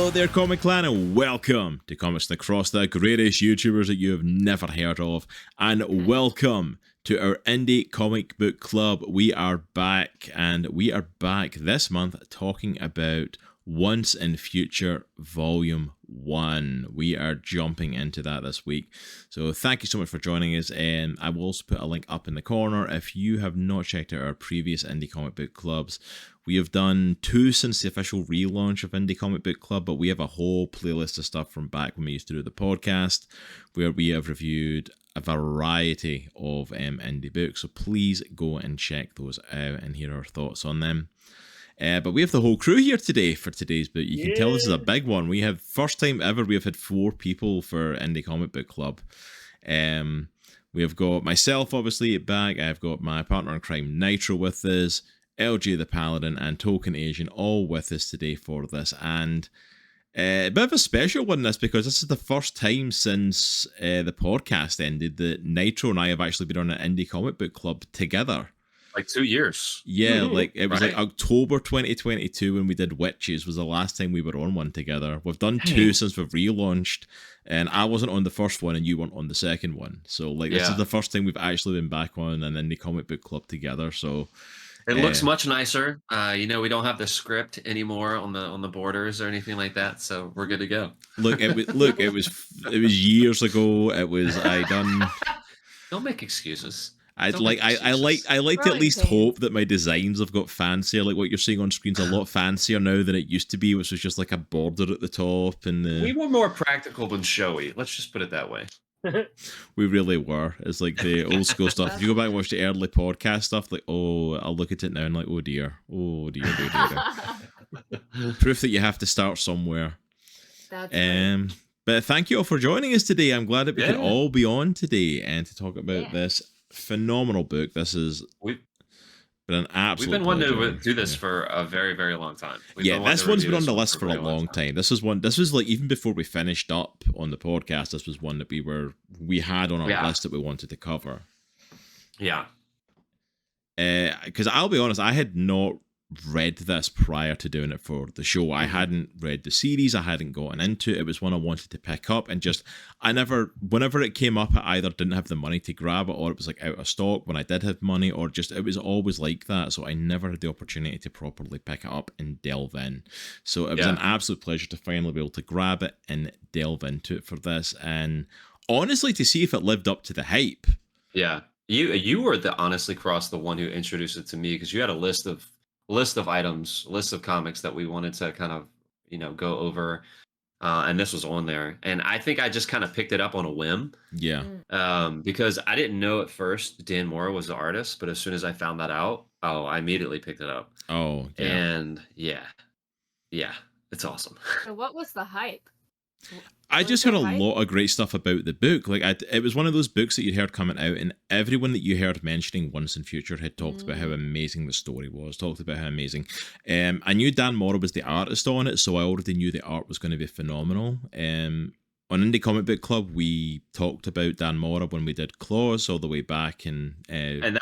Hello there, Comic Clan, and welcome to Comics Across, the greatest YouTubers that you have never heard of, and welcome to our Indie Comic Book Club. We are back, and we are back this month talking about Once and Future Volume 1. We are jumping into that this week. So thank you so much for joining us, and I will also put a link up in the corner. If you have not checked out our previous Indie Comic Book Clubs, we have done 2 since the official relaunch of Indie Comic Book Club, but we have a whole playlist of stuff from back when we used to do the podcast, where we have reviewed a variety of indie books. So please go and check those out and hear our thoughts on them. But we have the whole crew here today for today's book. You can tell this is a big one. We have, first time ever, we have had 4 people for Indie Comic Book Club. We have got myself, obviously, back. I've got my partner in crime, Nitro, with us. LJthePaladin and TolkienAsian all with us today for this, and a bit of a special one this, because this is the first time since the podcast ended that Nitro and I have actually been on an Indie Comic Book Club together. Like 2 years. Yeah, like it was like October 2022 when we did Witches was the last time we were on one together. We've done 2 since we've relaunched, and I wasn't on the first one and you weren't on the second one. So like this is the first time we've actually been back on an Indie Comic Book Club together. So it looks much nicer. We don't have the script anymore on the borders or anything like that, so we're good to go. It was years ago. I done. Don't make excuses. I like to at least hope that my designs have got fancier. Like what you're seeing on screen's a lot fancier now than it used to be, which was just like a border at the top. And we were more practical than showy. Let's just put it that way. We really were. It's like the old school stuff. If you go back and watch the early podcast stuff, like, I'll look at it now and like, oh dear. Proof that you have to start somewhere. That's right. But thank you all for joining us today. I'm glad that we can all be on today and to talk about this phenomenal book. This has been an absolute We've been wanting pleasure. to do this for a very, very long time. This one's been on the list for a long time. This was like even before we finished up on the podcast, this was one that we had on our list that we wanted to cover. Yeah. Because I'll be honest, I had not read this prior to doing it for the show. I hadn't read the series. I hadn't gotten into it. It was one I wanted to pick up, and whenever it came up, I either didn't have the money to grab it, or it was like out of stock when I did have money, or just it was always like that. So I never had the opportunity to properly pick it up and delve in. So it was an absolute pleasure to finally be able to grab it and delve into it for this, and honestly to see if it lived up to the hype. Yeah, you were the one who introduced it to me, because you had a list of items, list of comics that we wanted to kind of, go over. And this was on there. And I think I just kind of picked it up on a whim. Yeah. Because I didn't know at first Dan Mora was the artist, but as soon as I found that out, I immediately picked it up. Oh, yeah. And yeah, it's awesome. So what was the hype? I just heard a lot of great stuff about the book. Like, it was one of those books that you'd heard coming out, and everyone that you heard mentioning Once in Future had talked about how amazing the story was, talked about how amazing. I knew Dan Mora was the artist on it, so I already knew the art was going to be phenomenal. On Indie Comic Book Club, we talked about Dan Mora when we did Claws all the way back in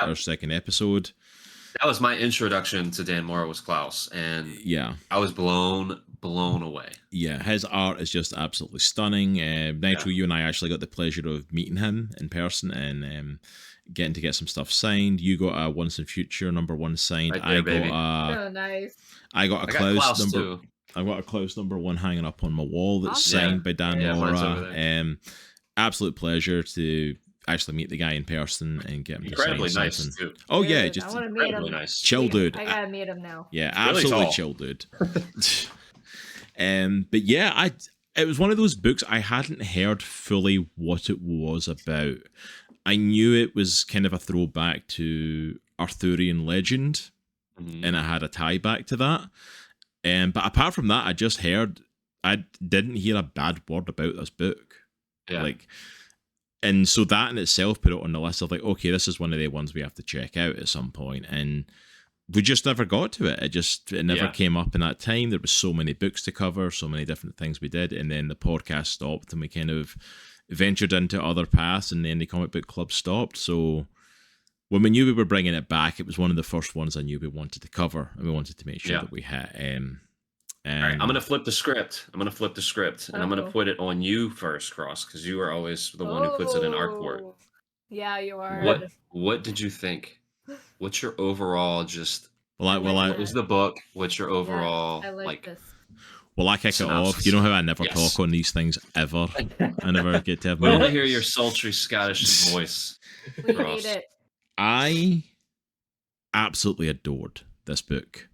our second episode. That was my introduction to Dan Mora, was Klaus, and I was blown away. Yeah, his art is just absolutely stunning. Nitro, you and I actually got the pleasure of meeting him in person and getting to get some stuff signed. You got a Once in Future #1 signed. Oh, nice. I got a Klaus number. Too. I got a Klaus #1 hanging up on my wall that's signed by Dan Mora. Absolute pleasure to actually meet the guy in person and get him incredibly to sign nice something. too. Oh yeah, just I want to meet him. Nice. Chill dude. I gotta meet him now. Yeah, absolutely really chill dude. But yeah, it was one of those books I hadn't heard fully what it was about. I knew it was kind of a throwback to Arthurian legend, and it had a tie back to that. But apart from that, I didn't hear a bad word about this book. Yeah. And so that in itself put it on the list of like, okay, this is one of the ones we have to check out at some point. And we just never got to it. It never came up in that time. There was so many books to cover, so many different things we did. And then the podcast stopped and we kind of ventured into other paths, and then the Comic Book Club stopped. So when we knew we were bringing it back, it was one of the first ones I knew we wanted to cover, and we wanted to make sure that we hit. All right, I'm gonna flip the script. And I'm gonna Uh-oh. put it on you first, Cross, because you are always the one who puts it in our court. Oh. Yeah, you are. What did you think? What's your overall just? I What was the book? What's your overall I like this. Well, I kick synopsis? it off. You know how I never Yes. talk on these things ever. I never get to have We want my... to hear your sultry Scottish voice. We Cross. need it. I absolutely adored this book.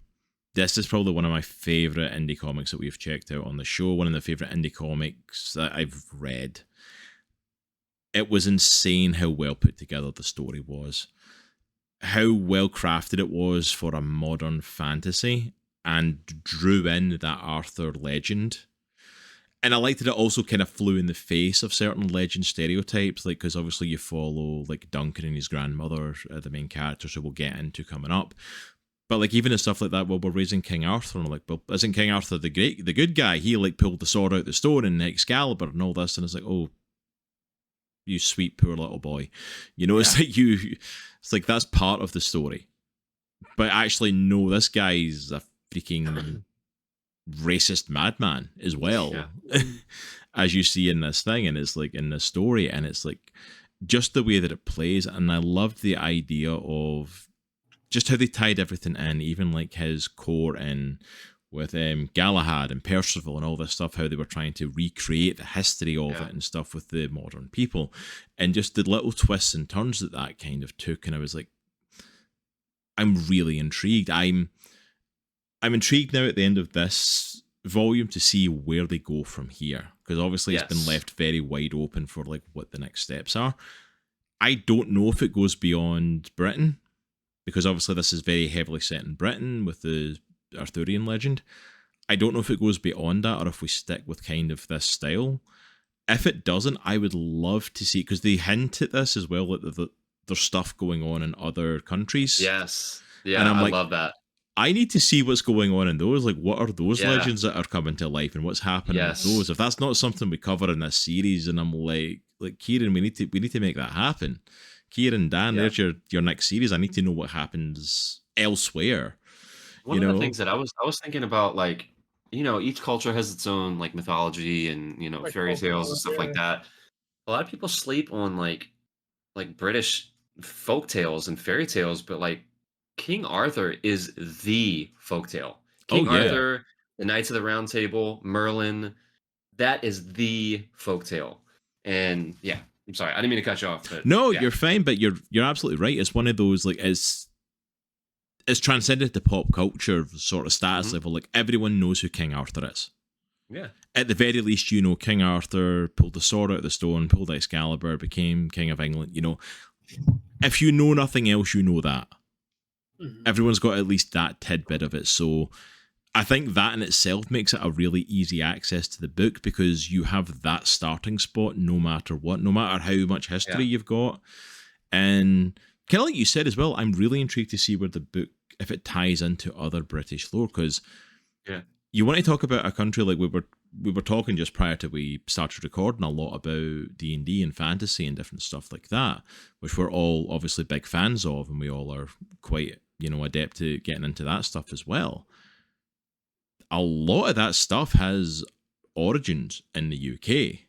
This is probably one of my favourite indie comics that we've checked out on the show. One of the favourite indie comics that I've read. It was insane how well put together the story was. How well crafted it was for a modern fantasy and drew in that Arthur legend. And I liked that it also kind of flew in the face of certain legend stereotypes, like, because obviously you follow like Duncan and his grandmother, the main characters, who we'll get into coming up. But like even the stuff like that, well, we're raising King Arthur, and I'm like, well, isn't King Arthur the good guy? He like pulled the sword out the stone in Excalibur and all this, and it's like, oh, you sweet poor little boy. You know, it's like it's like that's part of the story. But actually, no, this guy's a freaking racist madman as well, as you see in this thing, and it's like in this story, and it's like just the way that it plays. And I loved the idea of just how they tied everything in, even like his core in with Galahad and Percival and all this stuff, how they were trying to recreate the history of it and stuff with the modern people, and just the little twists and turns that kind of took. And I was like, I'm really intrigued. I'm intrigued now at the end of this volume to see where they go from here, because obviously it's been left very wide open for like what the next steps are. I don't know if it goes beyond Britain, because obviously this is very heavily set in Britain with the Arthurian legend. I don't know if it goes beyond that or if we stick with kind of this style. If it doesn't, I would love to see, because they hint at this as well, that there's stuff going on in other countries. Yes. Yeah, and I love that. I need to see what's going on in those. Like, what are those legends that are coming to life, and what's happening with those? If that's not something we cover in this series, and I'm like Kieron, we need to make that happen. Kieron, Dan, there's your next series. I need to know what happens elsewhere. One of the things that I was thinking about, like, you know, each culture has its own like mythology and, you know, like fairy tales and stuff like that. A lot of people sleep on like British folk tales and fairy tales, but like King Arthur is the folktale. King Arthur, the Knights of the Round Table, Merlin, that is the folktale. And I'm sorry, I didn't mean to cut you off. But no, you're fine, but you're absolutely right. It's one of those, like, it's transcended to pop culture sort of status level. Like, everyone knows who King Arthur is. Yeah. At the very least, you know, King Arthur pulled the sword out of the stone, pulled Excalibur, became King of England. You know, if you know nothing else, you know that. Everyone's got at least that tidbit of it. So I think that in itself makes it a really easy access to the book, because you have that starting spot no matter what, no matter how much history you've got. And kind of like you said as well, I'm really intrigued to see where the book, if it ties into other British lore, because you want to talk about a country, like we were talking just prior to we started recording a lot about D&D and fantasy and different stuff like that, which we're all obviously big fans of, and we all are quite, you know, adept to getting into that stuff as well. A lot of that stuff has origins in the UK.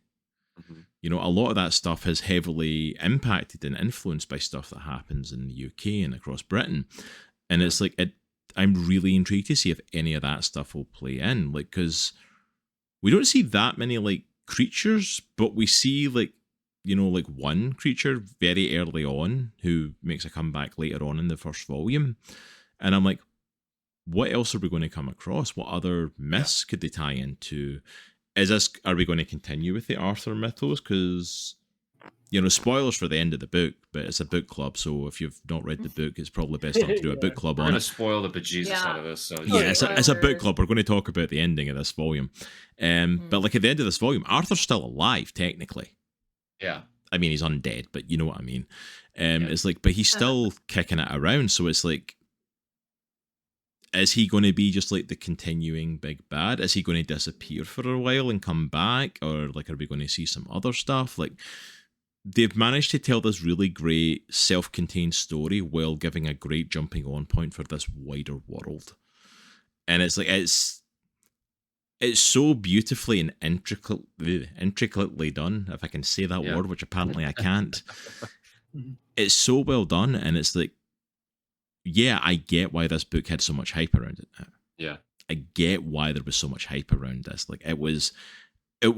You know, a lot of that stuff has heavily impacted and influenced by stuff that happens in the UK and across Britain. And it's like, I'm really intrigued to see if any of that stuff will play in. Like, because we don't see that many, like, creatures, but we see, like, you know, like one creature very early on who makes a comeback later on in the first volume. And I'm like, what else are we going to come across? What other myths could they tie into? Are we going to continue with the Arthur mythos? Because, you know, spoilers for the end of the book, but it's a book club, so if you've not read the book, it's probably best not to do a book club on it. We're going to spoil the bejesus out of this. So it's a book club. We're going to talk about the ending of this volume. But like at the end of this volume, Arthur's still alive, technically. Yeah. I mean, he's undead, but you know what I mean. It's like, but he's still kicking it around, so it's like, is he going to be just like the continuing big bad? Is he going to disappear for a while and come back? Or like, are we going to see some other stuff? Like, they've managed to tell this really great self-contained story while giving a great jumping on point for this wider world. And it's like, it's, it's so beautifully and intricately done, if I can say that word, which apparently I can't. It's so well done, and it's like, yeah, I get why this book had so much hype around it. Yeah. I get why there was so much hype around this. Like, it was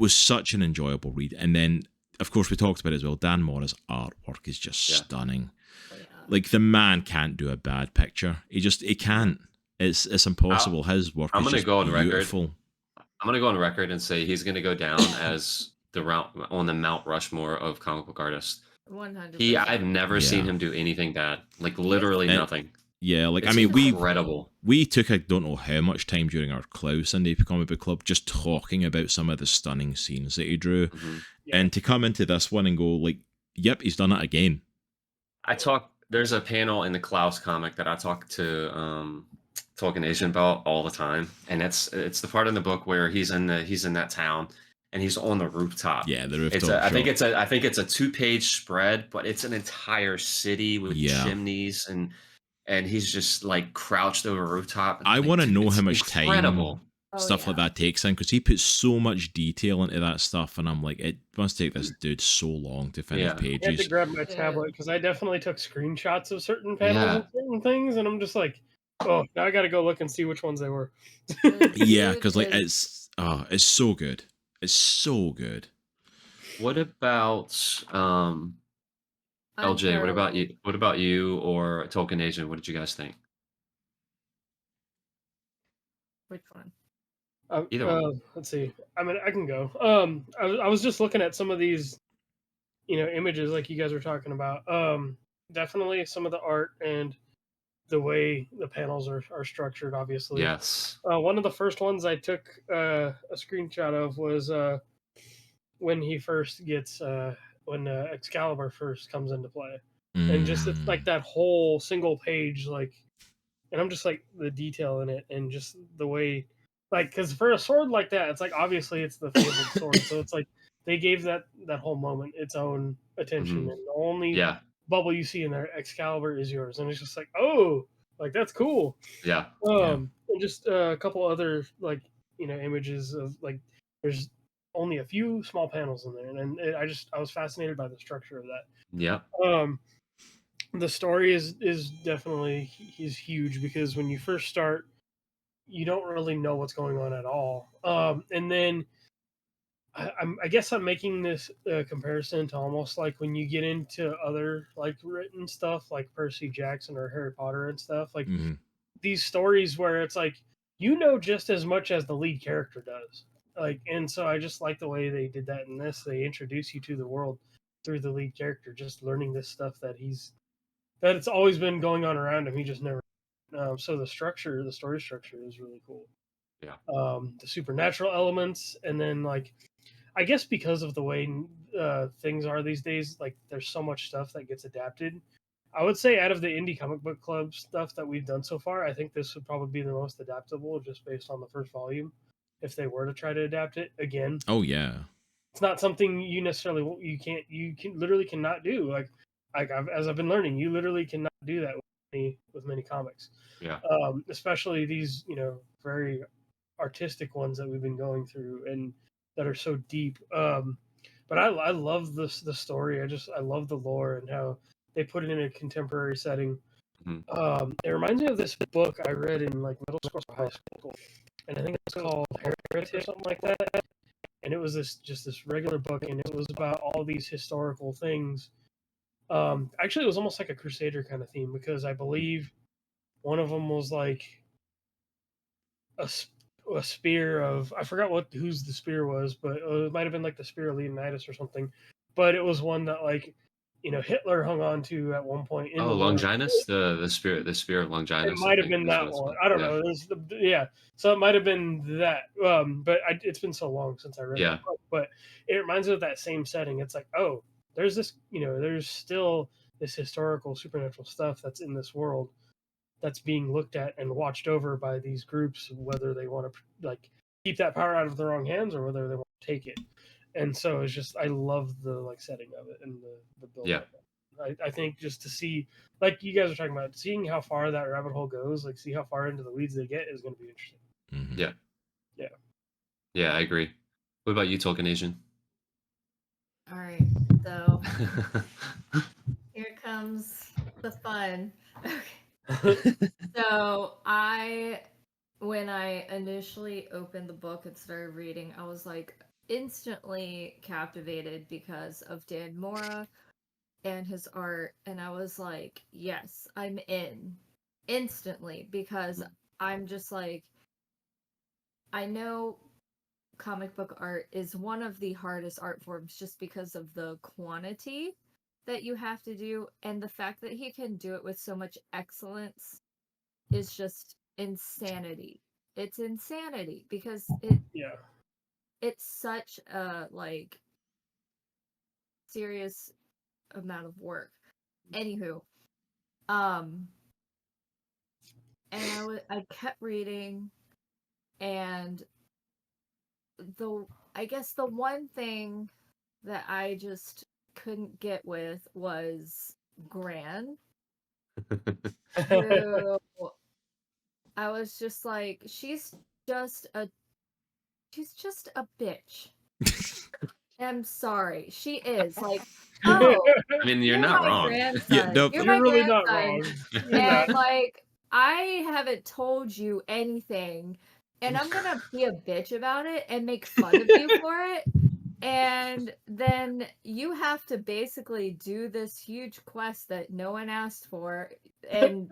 such an enjoyable read. And then, of course, we talked about it as well, Dan Mora's artwork is just stunning. Oh, yeah. Like, the man can't do a bad picture. He can't. It's impossible. His work is just beautiful. I'm gonna go on record and say he's gonna go down as on the Mount Rushmore of comic book artists. 100%. I've never seen him do anything bad. Like, literally nothing. Yeah, like, It's I mean, incredible. we took I don't know how much time during our Klaus Indie Comic Book Club just talking about some of the stunning scenes that he drew, and to come into this one and go like, yep, he's done it again. There's a panel in the Klaus comic that I talk to TolkienAsian about all the time, and it's the part in the book where he's in that town and he's on the rooftop. Yeah, the rooftop. I think it's a 2-page spread, but it's an entire city with chimneys, and he's just like crouched over a rooftop. I want to know how much time stuff like that takes in, because he puts so much detail into that stuff, and I'm like, it must take this dude so long to finish pages. I had to grab my tablet because I definitely took screenshots of certain panels and certain things, and I'm just like, oh, now I got to go look and see which ones they were. Yeah, because like it's so good. It's so good. What about LJ? What about you? What about you or TolkienAsian? What did you guys think? Which one? Either one. Let's see. I mean, I can go. I was just looking at some of these, images like you guys were talking about. Definitely some of the art and the way the panels are structured, obviously. Yes. One of the first ones I took a screenshot of was when he first gets when Excalibur first comes into play, and just it's like that whole single page, like, and I'm just like the detail in it and just the way, like, because for a sword like that, it's like obviously it's the fabled sword, so it's like they gave that whole moment its own attention, and the only bubble you see in there, Excalibur, is yours, and it's just like, oh, like that's cool. And just a couple other like images of like there's only a few small panels in there, and I was fascinated by the structure of that. The story is definitely is huge, because when you first start, you don't really know what's going on at all, and then I guess I'm making this comparison to almost like when you get into other like written stuff like Percy Jackson or Harry Potter and stuff, like these stories where it's like just as much as the lead character does. Like, and so I just like the way they did that in this. They introduce you to the world through the lead character, just learning this stuff that it's always been going on around him. He just never. So the story structure is really cool. The supernatural elements, and then like, I guess because of the way things are these days, like there's so much stuff that gets adapted. I would say out of the indie comic book club stuff that we've done so far, I think this would probably be the most adaptable, just based on the first volume. If they were to try to adapt it again, it's not something you literally cannot do. Like as I've been learning, you literally cannot do that with many comics. Especially these very artistic ones that we've been going through and that are so deep. But I love the story. I love the lore and how they put it in a contemporary setting. It reminds me of this book I read in like middle school or high school, and I think it's called Heritage or something like that. And it was this regular book, and it was about all these historical things. Actually, it was almost like a Crusader kind of theme, because I believe one of them was like a spear of, I forgot whose the spear was, but it might have been like the spear of Leonidas or something. But it was one that like Hitler hung on to at one point. Longinus, the spear of Longinus. It might have been that one. I don't know. So it might have been that. But it's been so long since I read it. But it reminds me of that same setting. It's like, oh, there's this, there's still this historical supernatural stuff that's in this world that's being looked at and watched over by these groups, whether they want to like keep that power out of their wrong hands or whether they want to take it. And so it's just, I love the like setting of it and the build. I think just to see, like you guys are talking about, seeing how far that rabbit hole goes, like see how far into the weeds they get, is going to be interesting. Yeah, I agree. What about you, TolkienAsian? All right. So here comes the fun. Okay. So when I initially opened the book and started reading, I was like instantly captivated because of Dan Mora and his art, and I was like, yes, I'm in instantly because I'm just like, I know comic book art is one of the hardest art forms just because of the quantity that you have to do, and the fact that he can do it with so much excellence is just insanity. It's insanity because Yeah. it's such a like serious amount of work. Anywho, um and I kept reading, and I guess the one thing that I just couldn't get with was Gran, who I was just like, just a she's just a bitch. I'm sorry. She is like, oh, I mean, you're you're not my wrong. grandson. no, You're You're my really not grandson. wrong. You're And not. like, I haven't told you anything, and I'm gonna be a bitch about it and make fun of you for it. And then you have to basically do this huge quest that no one asked for, and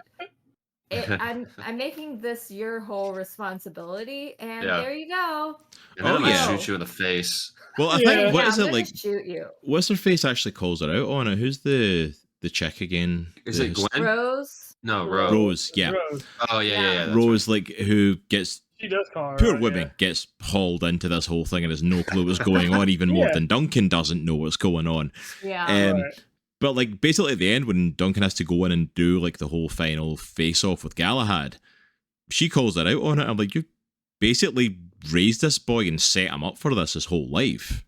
I'm making this your whole responsibility, and Yeah. there you go. And then Oh, I'm gonna yeah. shoot you in the face. Well, I Yeah. think what Yeah, is I'm it gonna like? shoot you. What's her face actually calls her out on it? Who's the chick again? Is The it Gwen? Rose. No, Rose. Rose. Rose, yeah. Rose. Oh yeah, Yeah. that's Rose, like, who gets She does call her poor out, woman gets hauled into this whole thing and has no clue what's going on, even more Yeah. than Duncan doesn't know what's going on. Yeah. Um, Right. But like basically at the end when Duncan has to go in and do like the whole final face off with Galahad, she calls her out on it. I'm like, you basically raised this boy and set him up for this his whole life.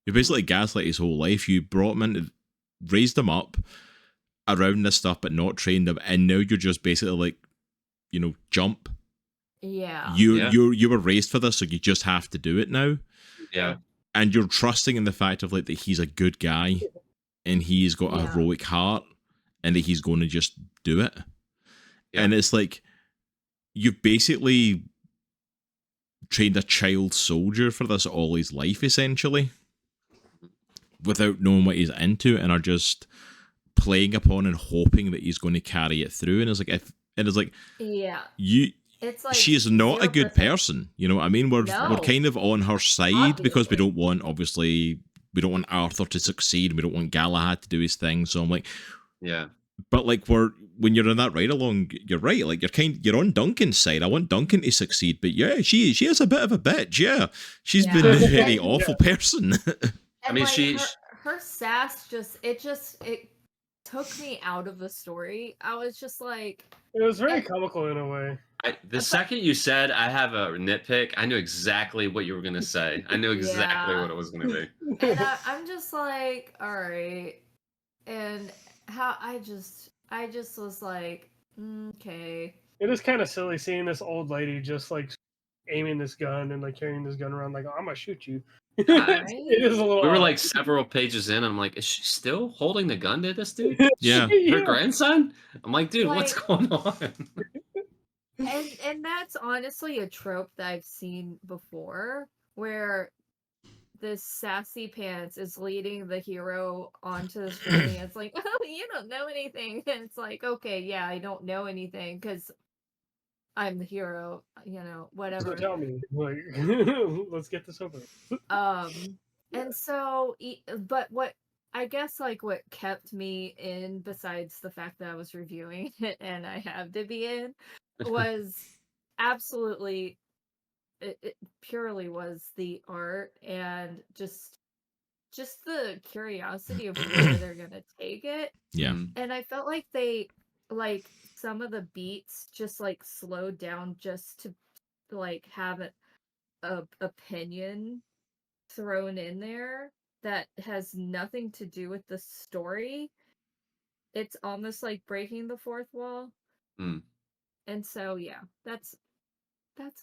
You basically gaslight his whole life. You brought him in, raised him up around this stuff, but not trained him, and now you're just basically like, jump. Yeah. You were raised for this, so you just have to do it now. Yeah. And you're trusting in the fact of like that he's a good guy, and he's got a Yeah. heroic heart, and that he's going to just do it. Yeah. And it's like you've basically trained a child soldier for this all his life, essentially, without knowing what he's into, and are just playing upon and hoping that he's going to carry it through. And it's like Yeah. It's like she is not a good 0%. person. You know what I mean? We're No. kind of on her side because we Obviously. we don't want Arthur to succeed. We don't want Galahad to do his thing. So I'm like, Yeah. but like when you're in that ride along, you're right. Like you're on Duncan's side. I want Duncan to succeed, but yeah, she is a bit of a bitch. Yeah, she's Yeah. been a very awful person. And mean, like, her sass it took me out of the story. I was just like, It was very comical in a way. The second you said I have a nitpick, I knew exactly what you were gonna say. I knew exactly Yeah. what it was gonna be. and I'm just like, all right. And how I just was like, okay. It is kind of silly seeing this old lady just like aiming this gun and like carrying this gun around like, I'm gonna shoot you. It is a little We were odd. like several pages in, and I'm like, is she still holding the gun to this dude? Yeah. Her grandson? I'm like, dude, what's Like- going on? And that's honestly a trope that I've seen before, where this sassy pants is leading the hero onto this journey. It's like, oh, you don't know anything. And it's like, okay, yeah, I don't know anything because I'm the hero, So whatever. tell me, like, let's get this over. And so, but what I guess like what kept me in, besides the fact that I was reviewing it and I have to be in, was absolutely it purely was the art and just the curiosity of where they're gonna take it. Yeah. And I felt like they like some of the beats just like slowed down just to like have a opinion thrown in there that has nothing to do with the story. It's almost like breaking the fourth wall. Mm. And so yeah, that's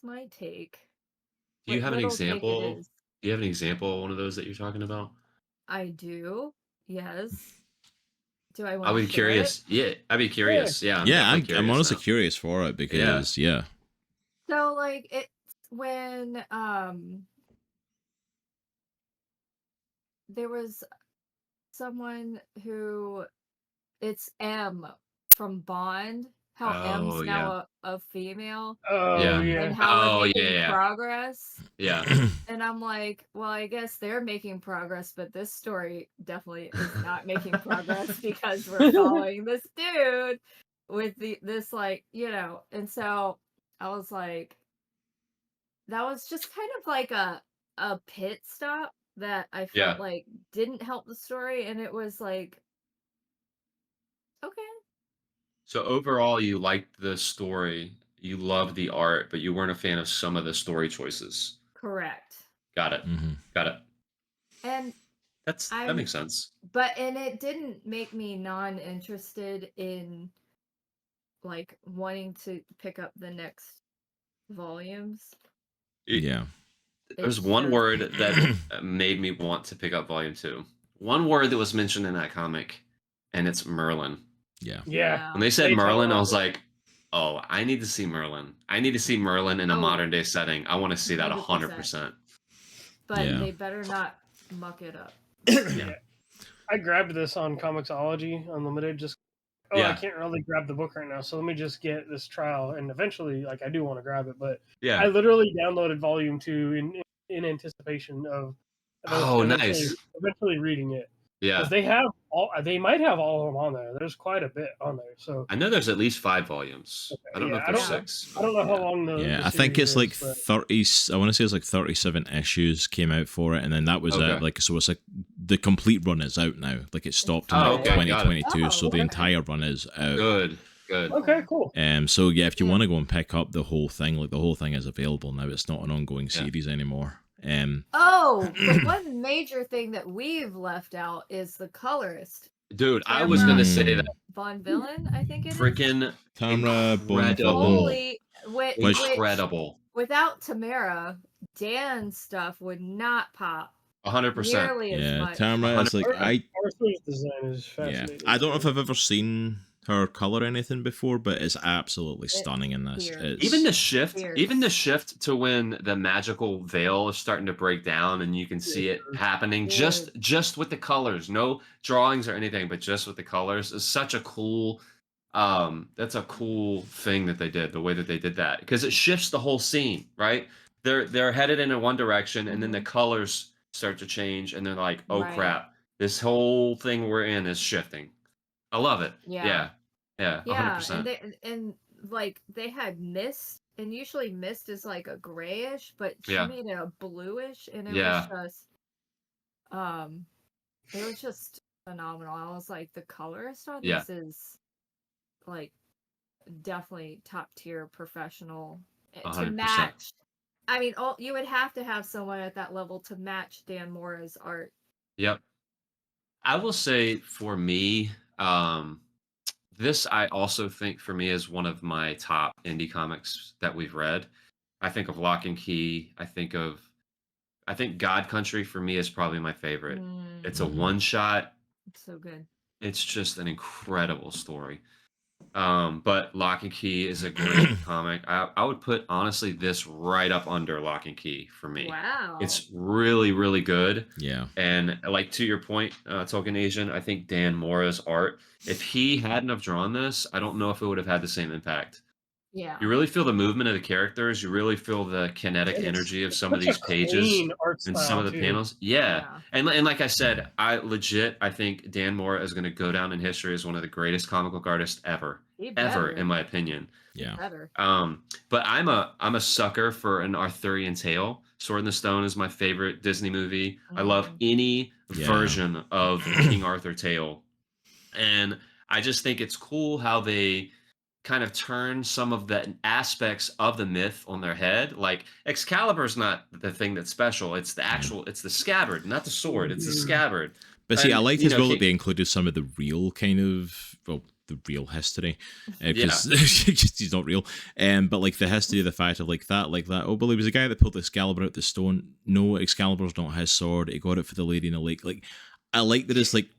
my take. Do you what have an little cake it example? is. Do you have an example of one of those that you're talking about? I do. Yes. Do I I want would to be share it? curious. Yeah, I'd be curious. Yeah, I'm Yeah, definitely I'm curious honestly now. curious for it because yeah. So like it's when there was someone who it's M from Bond, how M's Oh yeah, now a female Oh yeah. yeah. and how we're Oh yeah, making yeah, progress. yeah. And I'm like, well, I guess they're making progress, but this story definitely is not making progress because we're following this dude with this like, and so I was like, that was just kind of like a pit stop that I Yeah. felt like didn't help the story, and it was like, okay, So overall, you liked the story, you loved the art, but you weren't a fan of some of the story choices. correct. Got it. Mhm. Got it. And That makes sense. and it didn't make me non-interested in like wanting to pick up the next volumes. Yeah. There's It's one just word that made me want to pick up volume 2. One word that was mentioned in that comic, and it's Merlin. Yeah. Yeah. When they said They talk Merlin, I about was it. like, oh, I need to see Merlin. I need to see Merlin in a Oh. modern day setting. I want to see that 100%. 100%. But Yeah. they better not muck it up. Yeah. I grabbed this on Comixology Unlimited. Just I Yeah. can't really grab the book right now, so let me just get this trial, and eventually, like I do want to grab it, but Yeah. I literally downloaded Volume 2 in anticipation of Oh, eventually nice. reading it. Yeah. Because they might have all of them on there. There's quite a bit on there. So I know there's at least 5 volumes. okay, I don't know yeah, if there's don't- 6. I don't know how long the Yeah, the I think series it's like is, but 30. I want to say it's like 37 issues came out for it, and then that was Okay. it. Like, so it's like the complete run is out now. Like, it stopped in Oh, like okay, got it. 2022, so the okay. entire run is out. Good. Good. okay, cool. So yeah, if you Yeah. want to go and pick up the whole thing, like the whole thing is available now. It's not an ongoing Yeah. series anymore. Oh, but one major thing that we've left out is the colorist. Dude, I was Tamra going to say that Bonvillain, I think it is. freaking Tamra, incredible. Bonvillain. Holy, Incredible. without Tamara, Dan's stuff would not pop 100%. nearly as Yeah, much. Tamra is like Arthur's design is yeah. fascinating. I don't know if I've ever seen her color anything before, but it's absolutely stunning in this. fierce. It's, Even the Fierce. shift to when the magical veil is starting to break down and you can see it happening Dude. just with the colors, no drawings or anything, but just with the colors is such a cool that's a cool thing that they did, the way that they did that, because it shifts the whole scene, right? They're headed in one direction and then the colors start to change and they're like, oh Right. crap, this whole thing we're in is shifting. I love it. Yeah. Yeah, Yeah, 100%. and like they had mist, and usually mist is like a grayish, but she Yeah. made it a bluish, and Yeah. it was just phenomenal. I was like, the colorist on Yeah. this is like definitely top tier professional to 100%. match. I mean, you would have to have someone at that level to match Dan Mora's art. Yep. I will say for me, this I also think for me is one of my top indie comics that we've read. I think of Lock and Key. I think God Country for me is probably my favorite. It's a Mhm. one shot. It's so good. It's just an incredible story. But Lock and Key is a great comic. I would put honestly this right up under Lock and Key for me. Wow. It's really, really good. yeah. And like to your point, TolkienAsian, I think Dan Mora's art, if he hadn't have drawn this, I don't know if it would have had the same impact. Yeah. You really feel the movement of the characters. You really feel the kinetic energy of some of Such these a pages clean art and style, some of the too. panels. Yeah. Yeah. And like I said, I think Dan Mora is going to go down in history as one of the greatest comic book artists ever, He ever, better. in my opinion. Yeah. Better. But I'm a sucker for an Arthurian tale. Sword in the Stone is my favorite Disney movie. I love any Yeah. version of King Arthur tale. And I just think it's cool how they kind of turn some of the aspects of the myth on their head. Like Excalibur's not the thing that's special. It's the actual, it's the scabbard, not the sword. It's the scabbard. But see, I And, liked you as know, well that they included some of the real kind of, well, the real history, because he's not real. But like the history of the fact of like that. Oh, well, he was a guy that pulled Excalibur out the stone. No, Excalibur's not his sword. He got it for the lady in the lake. Like, I like that it's like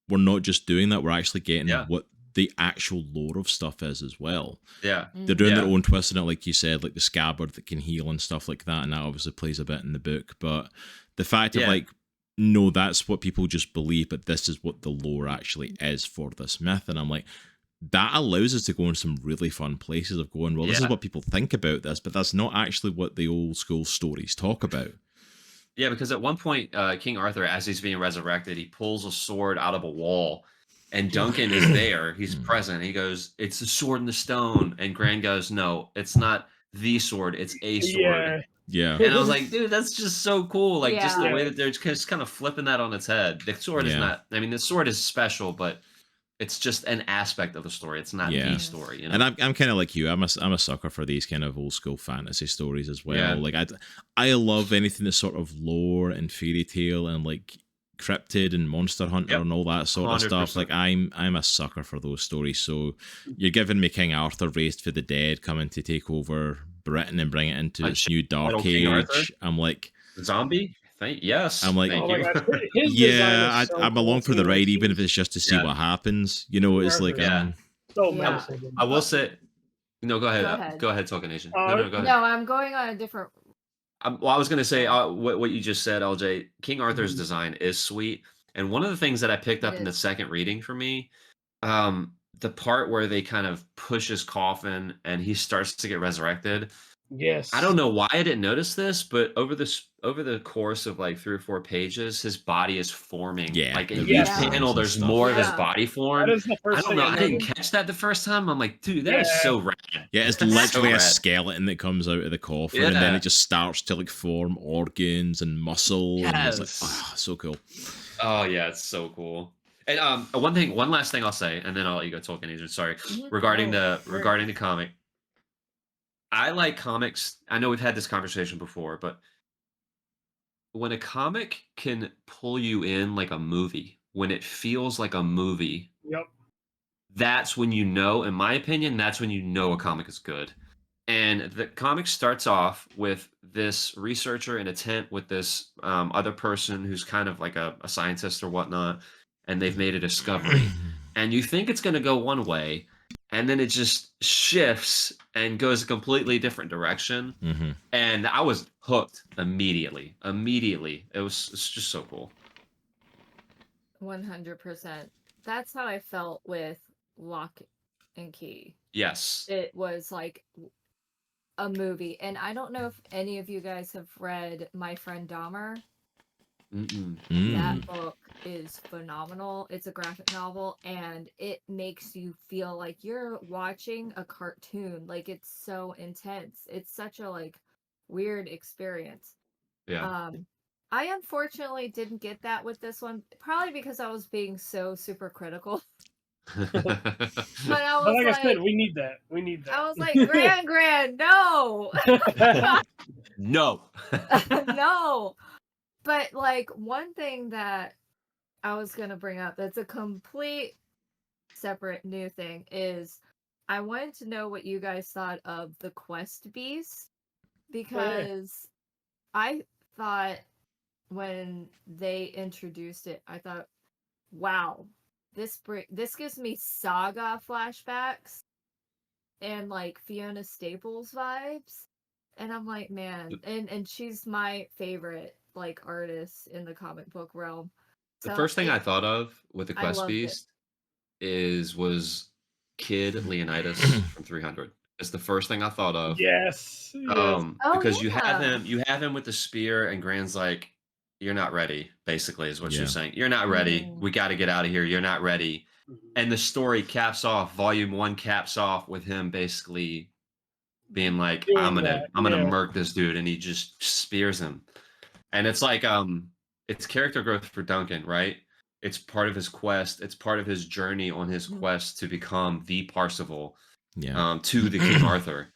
we're not just doing that. We're actually getting what the actual lore of stuff is as well. Yeah, they're doing their own twist in it, like you said, like the scabbard that can heal and stuff like that, and that obviously plays a bit in the book. But the fact of like, no, that's what people just believe, but this is what the lore actually is for this myth, and I'm like, that allows us to go in some really fun places of going, well, this is what people think about this, but that's not actually what the old school stories talk about. Yeah, because at one point, King Arthur, as he's being resurrected, he pulls a sword out of a wall. And Duncan is there. He's present. He goes, "It's the sword in the stone." And Gran goes, "No, it's not the sword. It's a sword." Yeah. And I was like, dude, that's just so cool. Like, just the way that they're just kind of flipping that on its head. The sword is not, I mean, the sword is special, but it's just an aspect of the story. It's not the story. You know? And I'm kind of like you. I'm a sucker for these kind of old school fantasy stories as well. Yeah. Like, I love anything that's sort of lore and fairy tale and like cryptid and monster hunter and all that sort 100%. Of stuff. Like, I'm a sucker for those stories. So you're giving me King Arthur raised for the dead coming to take over Britain and bring it into its new dark age. I'm like, zombie. Yes. I'm like, I'm along for the ride, even if it's just to see what happens. You know, it's like, I will say, no, go ahead. Go ahead, TolkienAsian. No, go ahead. No, I'm going on a different. Well, I was going to say what you just said, LJ. King Arthur's design is sweet, and one of the things that I picked up in the second reading for me, the part where they kind of push his coffin and he starts to get resurrected. Yes. I don't know why I didn't notice this, but over the course of like 3 or 4 pages, his body is forming. Yeah. Like in each panel, there's more of his body form. I don't know. I didn't catch that the first time. I'm like, dude, that is so rad. Yeah, it's literally a skeleton that comes out of the coffin, and then it just starts to like form organs and muscle. Yes. And it's like, so cool. Oh yeah, it's so cool. And one last thing I'll say, and then I'll let you go, TolkienAsian. Sorry, regarding the comic. I like comics. I know we've had this conversation before, but when a comic can pull you in like a movie, when it feels like a movie, that's when you know, in my opinion, that's when you know a comic is good. And the comic starts off with this researcher in a tent with this other person who's kind of like a scientist or whatnot, and they've made a discovery. And you think it's going to go one way, and then it just shifts and goes a completely different direction. And I was hooked immediately. It's just so cool. 100%. That's how I felt with Lock and Key. Yes. It was like a movie. And I don't know if any of you guys have read My Friend Dahmer. That book is phenomenal. It's a graphic novel, and it makes you feel like you're watching a cartoon. Like, it's so intense. It's such a like weird experience. Yeah. I unfortunately didn't get that with this one, probably because I was being so super critical. But I was like I said, we need that. I was like, Gran, no. No. No. But like, one thing that I was going to bring up that's a complete separate new thing is I wanted to know what you guys thought of the quest beast, because I thought when they introduced it, I thought, wow, this gives me Saga flashbacks and like Fiona Staples vibes. And I'm like, man, and she's my favorite like artist in the comic book realm. The first thing I thought of with the quest beast was Kid Leonidas from 300. It's the first thing I thought of. Yes. Because you have him with the spear, and Gran's like, "You're not ready." Basically, is what she's saying. You're not ready. We got to get out of here. You're not ready. And the story caps off. Volume 1 caps off with him basically being like, I'm gonna murk this dude, and he just spears him. And it's like it's character growth for Duncan, right? It's part of his quest. It's part of his journey on his quest to become the Parsifal to the King Arthur.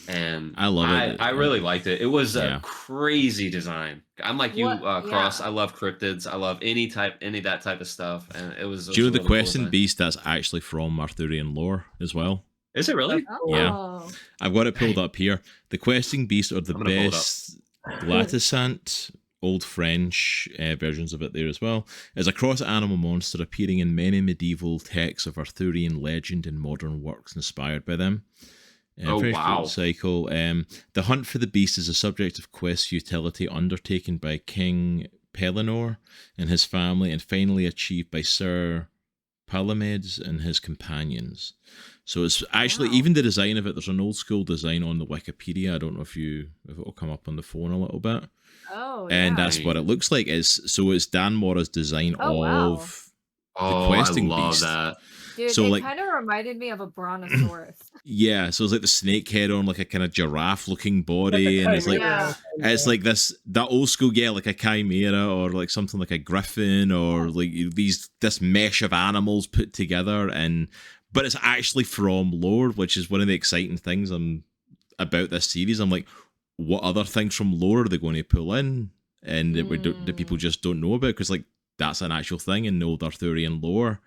and I love it. I really liked it. It was Yeah. a crazy design. I'm like you, Cross. Yeah. I love cryptids. I love any of that type of stuff, and it was. Do you know a the really cool questing design. beast that's actually from Arthurian lore as well? Is it really? Yeah. Oh. I've got it pulled up here. The questing beast are the I'm gonna pull it up. best glatisant, old French versions of it there as well, is a cross-animal monster appearing in many medieval texts of Arthurian legend and modern works inspired by them. Oh, very wow. cool cycle. The hunt for the beast is a subject of quest futility undertaken by King Pellinore and his family, and finally achieved by Sir Palamedes and his companions. So it's actually, even the design of it, there's an old school design on the Wikipedia. I don't know if it'll come up on the phone a little bit. Oh, And yeah. that's what it looks like. It's Dan Mora's design of the questing I love beast. that. Dude, So, they like- kind of reminded me of a brontosaurus. Yeah, so it's like the snake head on like a kind of giraffe looking body, and it's like Yeah. it's like that old school, like a chimera or like something like a griffin or like this mesh of animals put together, but it's actually from lore, which is one of the exciting things about this series. I'm like, what other things from lore are they going to pull in, and that people just don't know about? Because like that's an actual thing in the old Arthurian lore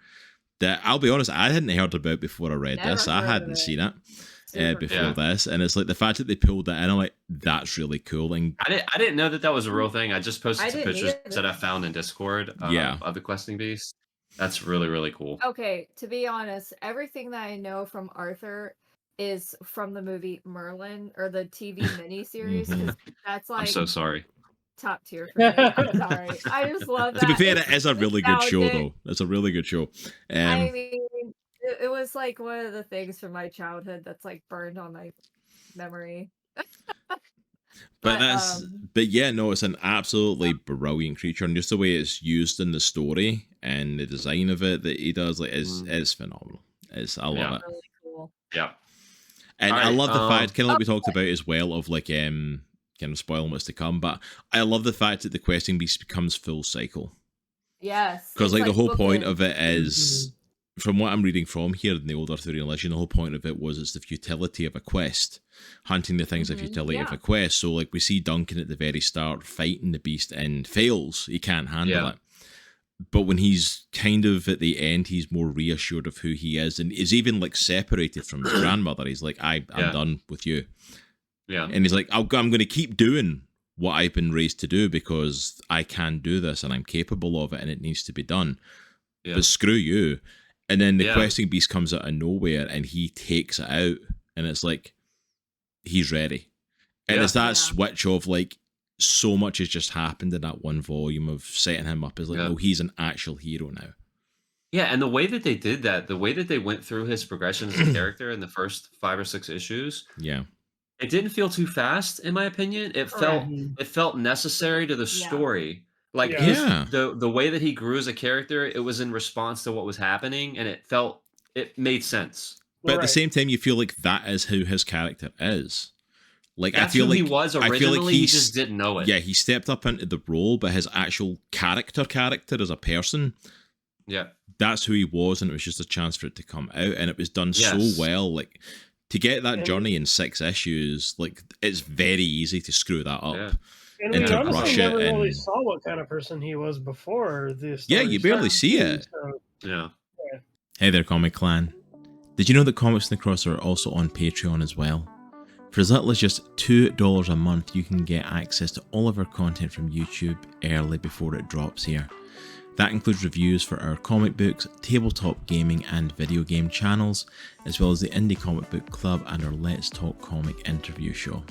that, I'll be honest, I hadn't heard about before I read Never this. I heard of hadn't it. seen it Super before cool. this, and it's like the fact that they pulled that in, I'm like, that's really cool. And I didn't know that was a real thing. I just posted I some didn't pictures either. that I found in Discord Yeah. of the questing beast. That's really, really cool. Okay, to be honest, everything that I know from Arthur is from the movie Merlin or the TV miniseries. 'Cause that's I'm like so sorry. top tier for me. I'm sorry. I just love that. to be fair, It's it is a really good show, nostalgic. though. It's a really good show. I mean, it was like one of the things from my childhood that's like burned on my memory. But yeah, no, it's an absolutely brilliant creature, and just the way it's used in the story and the design of it that he does, like, is phenomenal. I love it. Really cool. Yeah. And I Alright, love the fact, kind of like we talked about as well, of like kind of spoiling what's to come, but I love the fact that the questing beast becomes full cycle. Yes. Because it's like the whole point bookend. of it is, from what I'm reading from here in the old Arthurian legend, the whole point of it was it's the futility of a quest. Hunting the things, the futility of a quest. So like we see Duncan at the very start fighting the beast and fails. He can't handle it. But when he's kind of at the end, he's more reassured of who he is, and is even like separated from his grandmother. He's like, I'm done with you. Yeah. And he's like, I'm going to keep doing what I've been raised to do because I can do this and I'm capable of it and it needs to be done. Yeah. But screw you. And then the questing beast comes out of nowhere and he takes it out, and it's like, he's ready. And it's that switch of like, so much has just happened in that one volume of setting him up as like, no, he's an actual hero now. Yeah, and the way that they did that, the way that they went through his progression as a character in the first 5 or 6 issues, it didn't feel too fast, in my opinion. It felt necessary to the story. Like the way that he grew as a character, it was in response to what was happening, and it made sense. But at the same time, you feel like that is who his character is. Like That's I feel who like he was originally. I feel like he just didn't know it. Yeah, he stepped up into the role, but his actual character as a person, that's who he was, and it was just a chance for it to come out, and it was done so well. Like to get that journey in 6 issues, like it's very easy to screw that up. And we honestly never really saw what kind of person he was before this. Yeah, you barely see it. So, Hey there, Comic Clan. Did you know that Comics in the Cross are also on Patreon as well? For as little as just $2 a month, you can get access to all of our content from YouTube early before it drops here. That includes reviews for our comic books, tabletop gaming and video game channels, as well as the Indie Comic Book Club and our Let's Talk Comic interview show.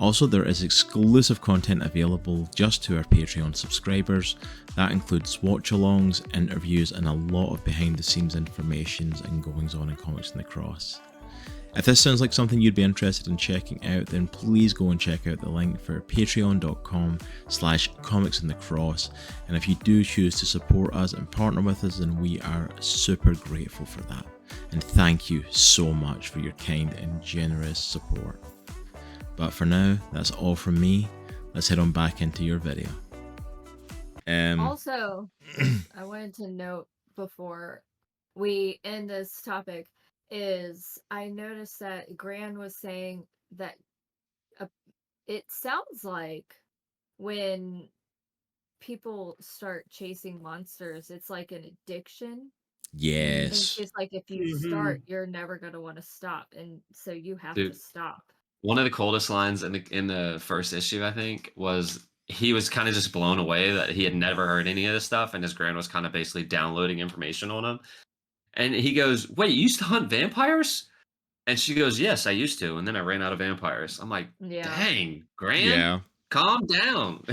Also, there is exclusive content available just to our Patreon subscribers. That includes watch-alongs, interviews, and a lot of behind-the-scenes information and goings-on in Comics in the Cross. If this sounds like something you'd be interested in checking out, then please go and check out the link for patreon.com/comicsinthecross. And if you do choose to support us and partner with us, then we are super grateful for that. And thank you so much for your kind and generous support. But for now, that's all from me. Let's head on back into your video. Also, I wanted to note before we end this topic, is I noticed that Gran was saying that it sounds like when people start chasing monsters, it's like an addiction. And Yes. it's like if you start, you're never going to want to stop. And so you have to stop. One of the coldest lines in the first issue, I think, was he was kind of just blown away that he had never heard any of this stuff, and his grand was kind of basically downloading information on him. And he goes, "Wait, you used to hunt vampires?" And she goes, "Yes, I used to, and then I ran out of vampires." I'm like, "Dang, Gran, calm down."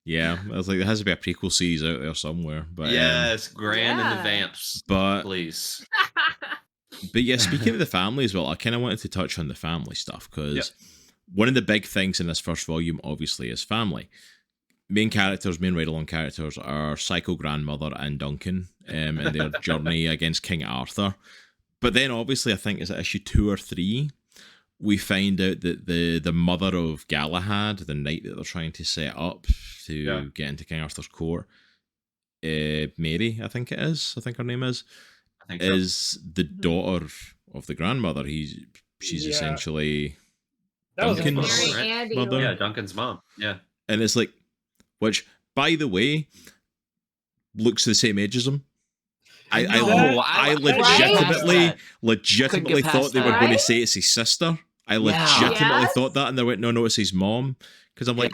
Yeah, I was like, there has to be a prequel series out there somewhere. But yes, Gran and the Vamps, but please. But yeah, speaking of the family as well, I kind of wanted to touch on the family stuff because one of the big things in this first volume, obviously, is family. Main ride-along characters are Psycho Grandmother and Duncan and their journey against King Arthur. But then, obviously, I think, is it issue 2 or 3, we find out that the mother of Galahad, the knight that they're trying to set up to get into King Arthur's court, Mary, I think it is. I think her name is the daughter of the grandmother. She's essentially Duncan's mother. Yeah, Duncan's mom. Yeah. And it's like, which, by the way, looks the same age as him. I legitimately thought they were going to say it's his sister. I legitimately thought that, and they went, no, it's his mom. Because I'm like,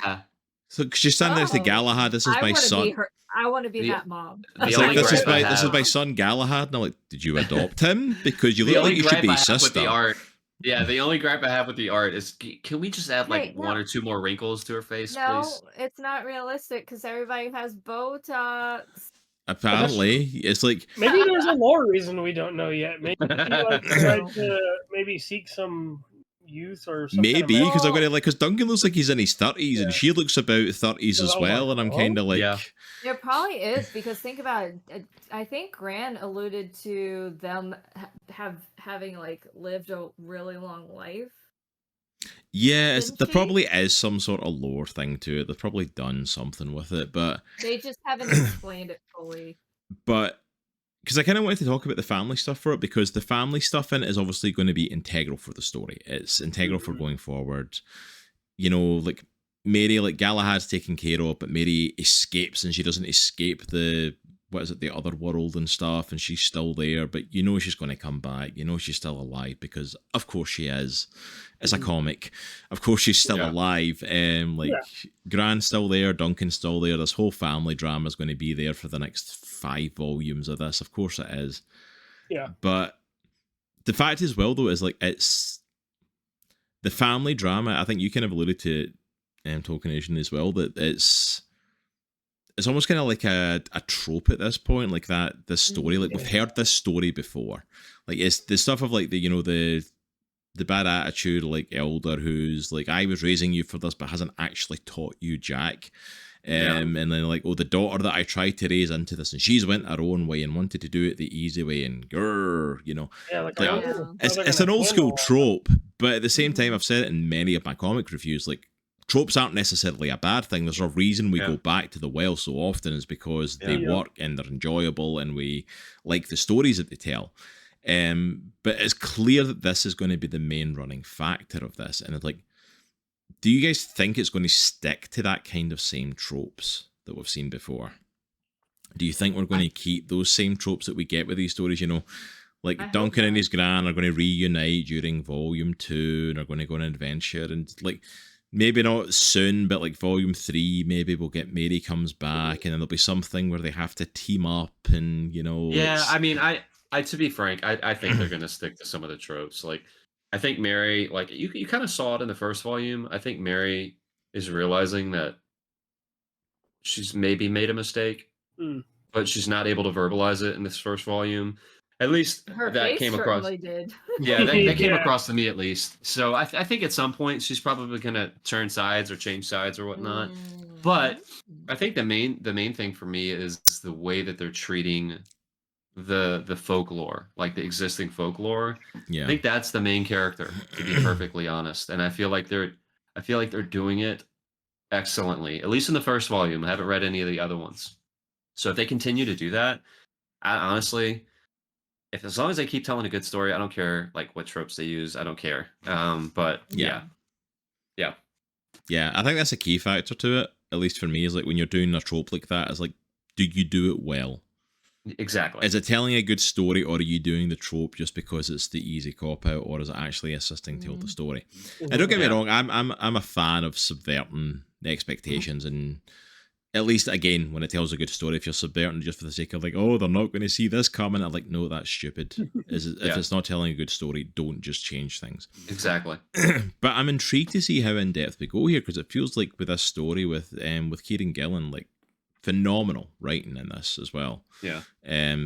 so she's standing next to Galahad. This is my son. I want to be that mom. It's like, this is my son Galahad, and I'm like, did you adopt him? Because you look like you should be his sister. The only gripe I have with the art is, can we just add one or two more wrinkles to her face, please? No, it's not realistic because everybody has Botox. Apparently, it's like maybe there's a lore reason we don't know yet. Maybe tried to seek some youth or something. Maybe because I'm gonna because Duncan looks like he's in his 30s and she looks about 30s as well, and I'm kind of like, there probably is, because think about it. I think Gran alluded to them having like lived a really long life. Yeah, there probably is some sort of lore thing to it. They've probably done something with it, but they just haven't explained it fully. But because I kind of wanted to talk about the family stuff for it, because the family stuff in it is obviously going to be integral for the story. It's integral for going forward. You know, like Mary, like Galahad's taken care of, but Mary escapes, and she doesn't escape the other world and stuff, and she's still there, but you know she's going to come back. You know she's still alive, because of course she is. It's a comic. Of course she's still alive. Gran's still there, Duncan's still there. This whole family drama is going to be there for the next 5 volumes of this. Of course it is. Yeah. But the fact as well, though, is like it's the family drama. I think you kind of alluded to TolkienAsian as well, that it's almost kind of like a trope at this point, like this story. Like we've heard this story before. Like it's the stuff of like the bad attitude, like elder who's like, I was raising you for this, but hasn't actually taught you jack. And then like, the daughter that I tried to raise into this, and she's went her own way and wanted to do it the easy way, and it's an old school trope. But at the same time, I've said it in many of my comic reviews, like tropes aren't necessarily a bad thing. There's a reason we go back to the well so often, is because they work and they're enjoyable and we like the stories that they tell. But it's clear that this is going to be the main running factor of this. And it's like, do you guys think it's going to stick to that kind of same tropes that we've seen before? Do you think we're going to keep those same tropes that we get with these stories? You know, like Duncan and his gran are going to reunite during volume 2 and are going to go on an adventure, and like, maybe not soon, but like volume 3, maybe we'll get Mary comes back, and then there'll be something where they have to team up, and you know. Yeah, I mean, I to be frank, I think they're gonna stick to some of the tropes. Like, I think Mary, like you kind of saw it in the first volume. I think Mary is realizing that she's maybe made a mistake, but she's not able to verbalize it in this first volume. At least her that face came across. Did. Yeah, that came across to me at least. So I think at some point she's probably gonna turn sides or change sides or whatnot. But I think the main thing for me is the way that they're treating the folklore, like the existing folklore. Yeah, I think that's the main character, to be perfectly honest. And I feel like they're doing it excellently. At least in the first volume. I haven't read any of the other ones. So if they continue to do that, honestly, if as long as they keep telling a good story, I don't care like what tropes they use. I don't care. But yeah. I think that's a key factor to it. At least for me, is like when you're doing a trope like that, is like, do you do it well? Exactly. Is it telling a good story, or are you doing the trope just because it's the easy cop out, or is it actually assisting tell the story? And don't get me wrong, I'm a fan of subverting the expectations, and at least again when it tells a good story, if you're subverting just for the sake of like, oh, they're not going to see this coming, I'm like, no, that's stupid. If it's not telling a good story, don't just change things. Exactly. But I'm intrigued to see how in depth we go here, because it feels like with this story with Kieron Gillen, like, phenomenal writing in this as well. Yeah.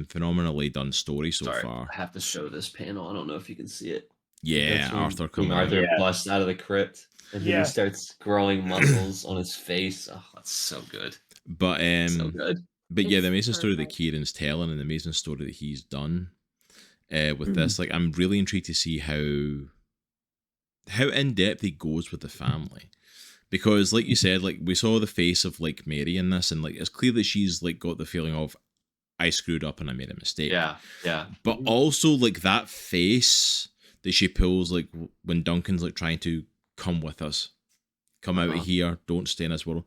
Phenomenally done story so far. I have to show this panel. I don't know if you can see it. Yeah, Arthur coming out. Arthur busts out of the crypt, and then he starts growing muscles on his face. Oh, that's so good. But so good. But yeah, the amazing story that Kieron's telling, and the amazing story that he's done with this, like, I'm really intrigued to see how in depth he goes with the family. Because, like you said, like, we saw the face of, like, Mary in this, and, like, it's clear that she's, like, got the feeling of, I screwed up and I made a mistake. Yeah. But also, like, that face that she pulls, like, when Duncan's, like, trying to come with us, come out of here, don't stay in this world.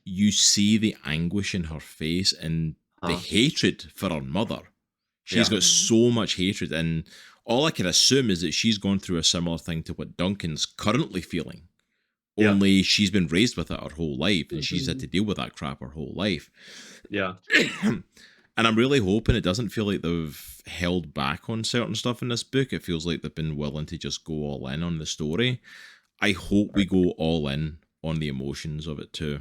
You see the anguish in her face and the hatred for her mother. She's got so much hatred, and all I can assume is that she's gone through a similar thing to what Duncan's currently feeling. Only she's been raised with it her whole life, and she's had to deal with that crap her whole life. Yeah. And I'm really hoping it doesn't feel like they've held back on certain stuff in this book. It feels like they've been willing to just go all in on the story. I hope we go all in on the emotions of it too.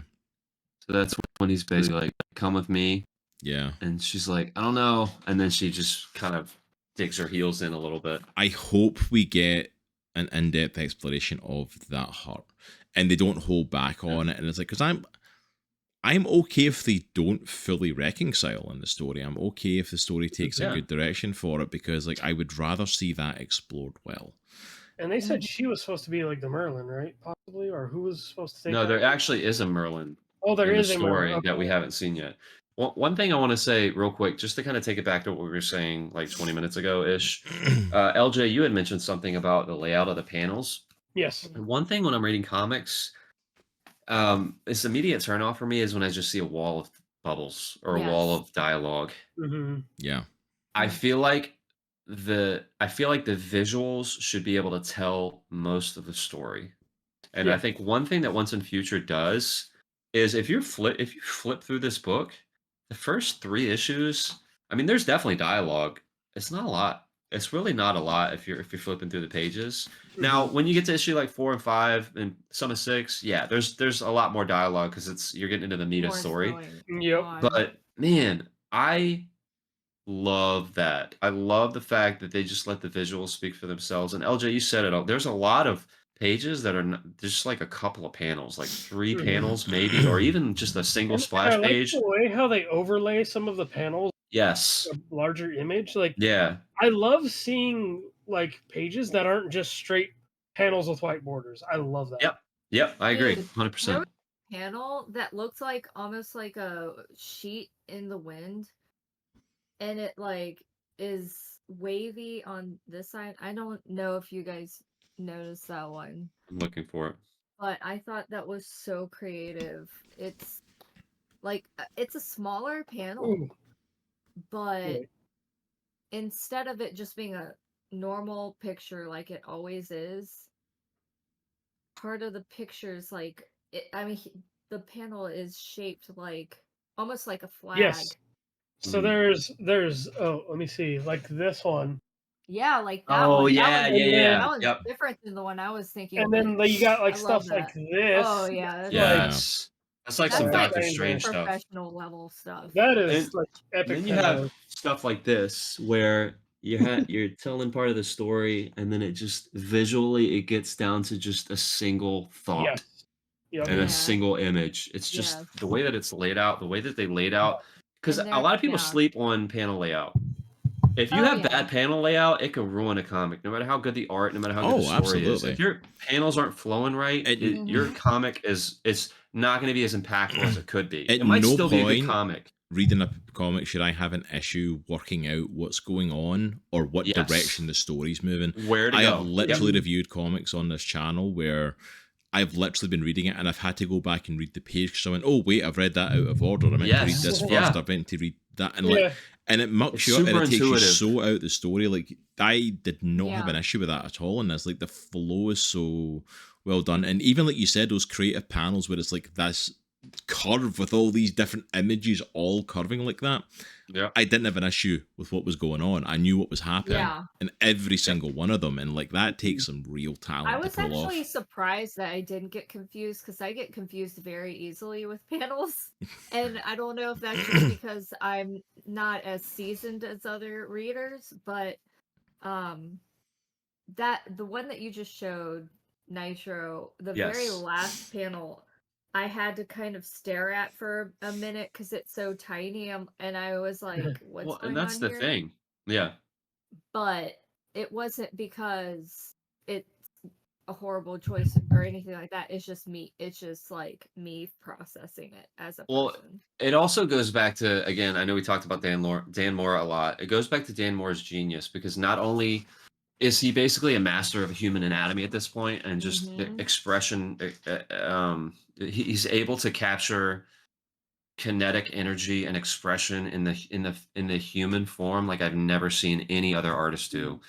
So that's when he's basically like, come with me. Yeah. And she's like, I don't know. And then she just kind of digs her heels in a little bit. I hope we get an in-depth exploration of that heart, and they don't hold back on it. And it's like, because I'm okay if they don't fully reconcile in the story. I'm okay if the story takes a good direction for it, because, like, I would rather see that explored well. And they said she was supposed to be like the Merlin, right? Possibly, or who was supposed to take? No, there actually is a Merlin. Oh, there is a story Merlin that we haven't seen yet. One thing I want to say real quick, just to kind of take it back to what we were saying like 20 minutes ago ish. LJ, you had mentioned something about the layout of the panels. Yes. And one thing when I'm reading comics, this immediate turnoff for me is when I just see a wall of bubbles or a wall of dialogue. Yeah. I feel like the visuals should be able to tell most of the story. And I think one thing that Once and Future does is if you flip through this book, the first 3 issues, I mean, there's definitely dialogue. It's not a lot. It's really not a lot if you're flipping through the pages. Now, when you get to issue like 4 and 5 and some of 6, there's a lot more dialogue because you're getting into the meat of story. Yep. But man, I love that. I love the fact that they just let the visuals speak for themselves. And LJ, you said it all. There's a lot of pages that are just like a couple of panels, like 3 panels maybe, or even just a single splash page. I like the way how they overlay some of the panels. Yes. A larger image. Like, yeah. I love seeing like pages that aren't just straight panels with white borders. I love that. Yep. I agree. 100%. There was a panel that looks like almost like a sheet in the wind, and it like is wavy on this side. I don't know if you guys noticed that one. I'm looking for it. But I thought that was so creative. It's like it's a smaller panel, but instead of it just being a normal picture like it always is, part of the picture is like the panel is shaped like almost like a flag. Yes. So there's let me see, like this one. Yeah, like that one. Oh, That one's different than the one I was thinking. And then you got like stuff like this. Oh yeah. That's like some Doctor Strange stuff. Professional level stuff. That is like epic. And then you have stuff like this where you're telling part of the story, and then it just visually it gets down to just a single thought and a single image. It's just the way that it's laid out, the way that they laid out. Because a lot of people sleep on panel layout. If you have bad panel layout, it can ruin a comic. No matter how good the art, no matter how good the story is. If your panels aren't flowing right, your comic is not going to be as impactful as it could be. It might still be a good comic. reading a comic, should I have an issue working out what's going on or what Yes. direction the story's moving? Where to I go? have literally reviewed comics on this channel where I've literally been reading it and I've had to go back and read the page because I went, oh wait, I've read that out of order. I meant to read Yes. this first. Yeah. I meant to read that, and Yeah. and it mucks It's you up and super it takes you intuitive. so out the story. Like I did not have Yeah. an issue with that at all. And it's like the flow is so well done, and even like you said, those creative panels where it's like this curve with all these different images all curving like that. Yeah. I didn't have an issue with what was going on. I knew what was happening Yeah. in every single one of them, and like that takes some real talent I to was pull actually off. surprised that I didn't get confused because I get confused very easily with panels. And I don't know if that's just because I'm not as seasoned as other readers, but that the one that you just showed, Nitro, the very Yes. last panel, I had to kind of stare at for a minute because it's so tiny. And I was like, what's Well, going and that's on the here? thing. Yeah. But it wasn't because it's a horrible choice or anything like that. It's just me. It's just like me processing it as a Well, person. it also goes back to, again, I know we talked about Dan Mora a lot. It goes back to Dan Mora's genius because not only is he basically a master of human anatomy at this point and just Mhm. expression, he's able to capture kinetic energy and expression in the human form like I've never seen any other artist do.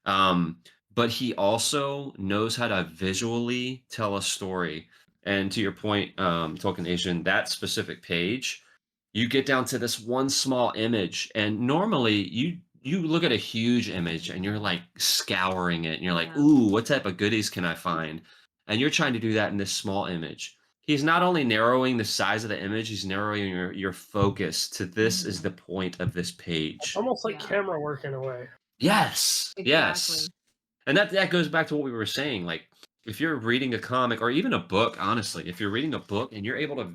But he also knows how to visually tell a story. And to your point, TolkienAsian, that specific page, you get down to this one small image, and normally you look at a huge image and you're like scouring it, and you're like, Yeah. ooh, what type of goodies can I find? And you're trying to do that in this small image. He's not only narrowing the size of the image, he's narrowing your focus to this is the point of this page. Almost like Yeah. camera work in a way. Yes. Yes. Exactly. And that goes back to what we were saying. Like, if you're reading a comic or even a book, honestly, if you're reading a book and you're able to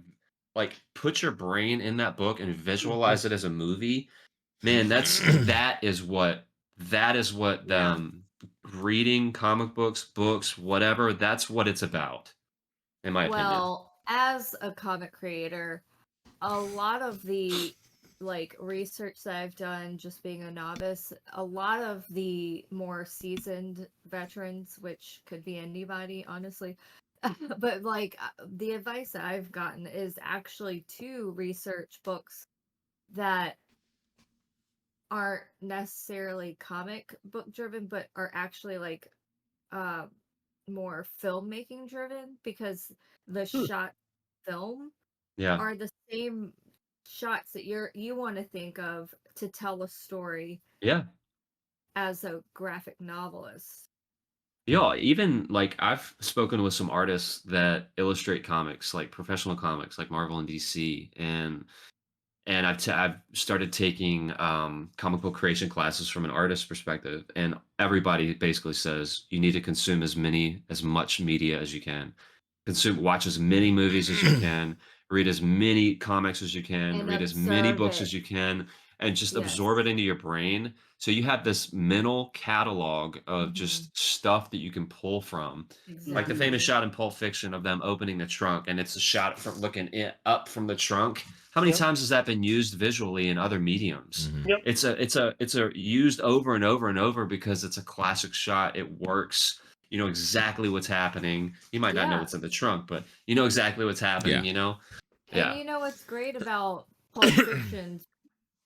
like put your brain in that book and visualize it as a movie, man, that is what Yeah. reading comic books, whatever, that's what it's about, in my opinion. Well, as a comic creator, a lot of the like research that I've done just being a novice, a lot of the more seasoned veterans, which could be anybody, honestly, but like the advice that I've gotten is actually to research books that aren't necessarily comic book driven, but are actually like more filmmaking driven because the shot film Yeah. are the same shots that you want to think of to tell a story Yeah. as a graphic novelist. Yeah, even like I've spoken with some artists that illustrate comics, like professional comics, like Marvel and DC, and I've started taking comic book creation classes from an artist perspective, and everybody basically says you need to consume as much media as you can, watch as many movies as you can, read as many comics as you can, And read as many observe books it. as you can, and just Yes. absorb it into your brain. So you have this mental catalog of just stuff that you can pull from. Like the famous shot in Pulp Fiction of them opening the trunk, and it's a shot from looking up from the trunk. How many Yep. times has that been used visually in other mediums? Mhm. Yep. It's a used over and over and over because it's a classic shot. It works. You know exactly what's happening. You might not know Yeah. what's in the trunk, but you know exactly what's happening. Yeah. You know. And Yeah. you know what's great about Pulp Fiction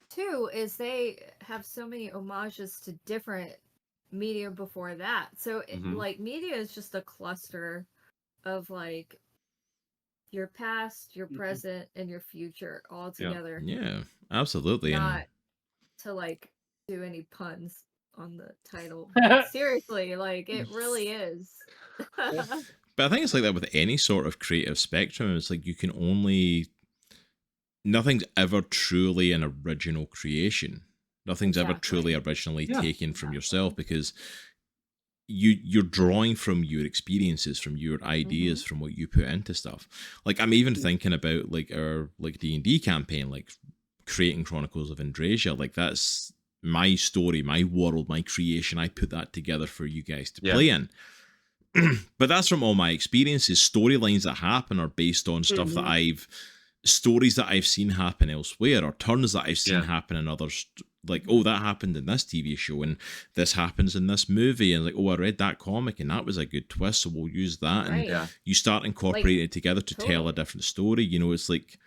too is they have so many homages to different media before that. So like media is just a cluster of like your past, your present, and your future all together. Yeah, absolutely. Not to like do any puns on the title. But seriously, like it really is. But I think it's like that with any sort of creative spectrum. It's like you can only... Nothing's ever truly an original creation. Nothing's ever truly originally taken from yourself because you're drawing from your experiences, from your ideas, from what you put into stuff. Like I'm even thinking about like our like D&D campaign, like creating Chronicles of Indrasia. Like that's my story, my world, my creation. I put that together for you guys to play in. But that's from all my experiences. Storylines that happen are based on stuff that I've stories that I've seen happen elsewhere, or turns that I've seen Yeah. happen in others, like, oh, that happened in this TV show, and this happens in this movie, and like, oh, I read that comic, and that was a good twist, so we'll use that, and Right. Yeah. you start incorporating it together to tell a totally. different story. You know, it's like,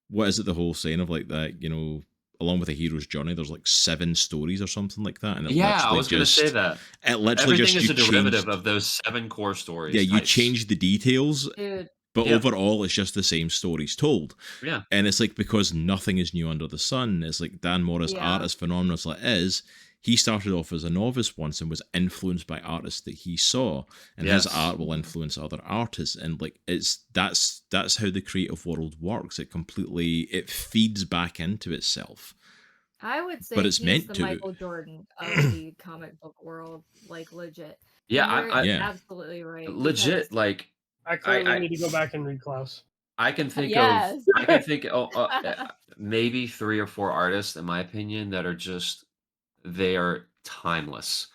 what is it, the whole saying of like that, you know, along with a hero's journey, there's like 7 stories or something like that, and it Yeah, I literally was going to say just, that. it literally Everything just, is you a derivative changed, of those 7 core stories. yeah, you types. change the details, Dude, but Yeah. overall it's just the same stories told. Yeah. And it's like, because nothing is new under the sun, it's like Dan Mora's Yeah. art, as phenomenal as it is, he started off as a novice once and was influenced by artists that he saw, and his Yes. art will influence other artists, and like, that's how the creative world works. It feeds back into itself. I would say But it's he's meant the to. Michael Jordan of the comic book world, like legit. Yeah, And you're Yeah. absolutely right. legit, because- like, I clearly I- need to go back and read Klaus. I can think Yes. of I can think maybe 3 or 4 artists, in my opinion, that are just, they are timeless.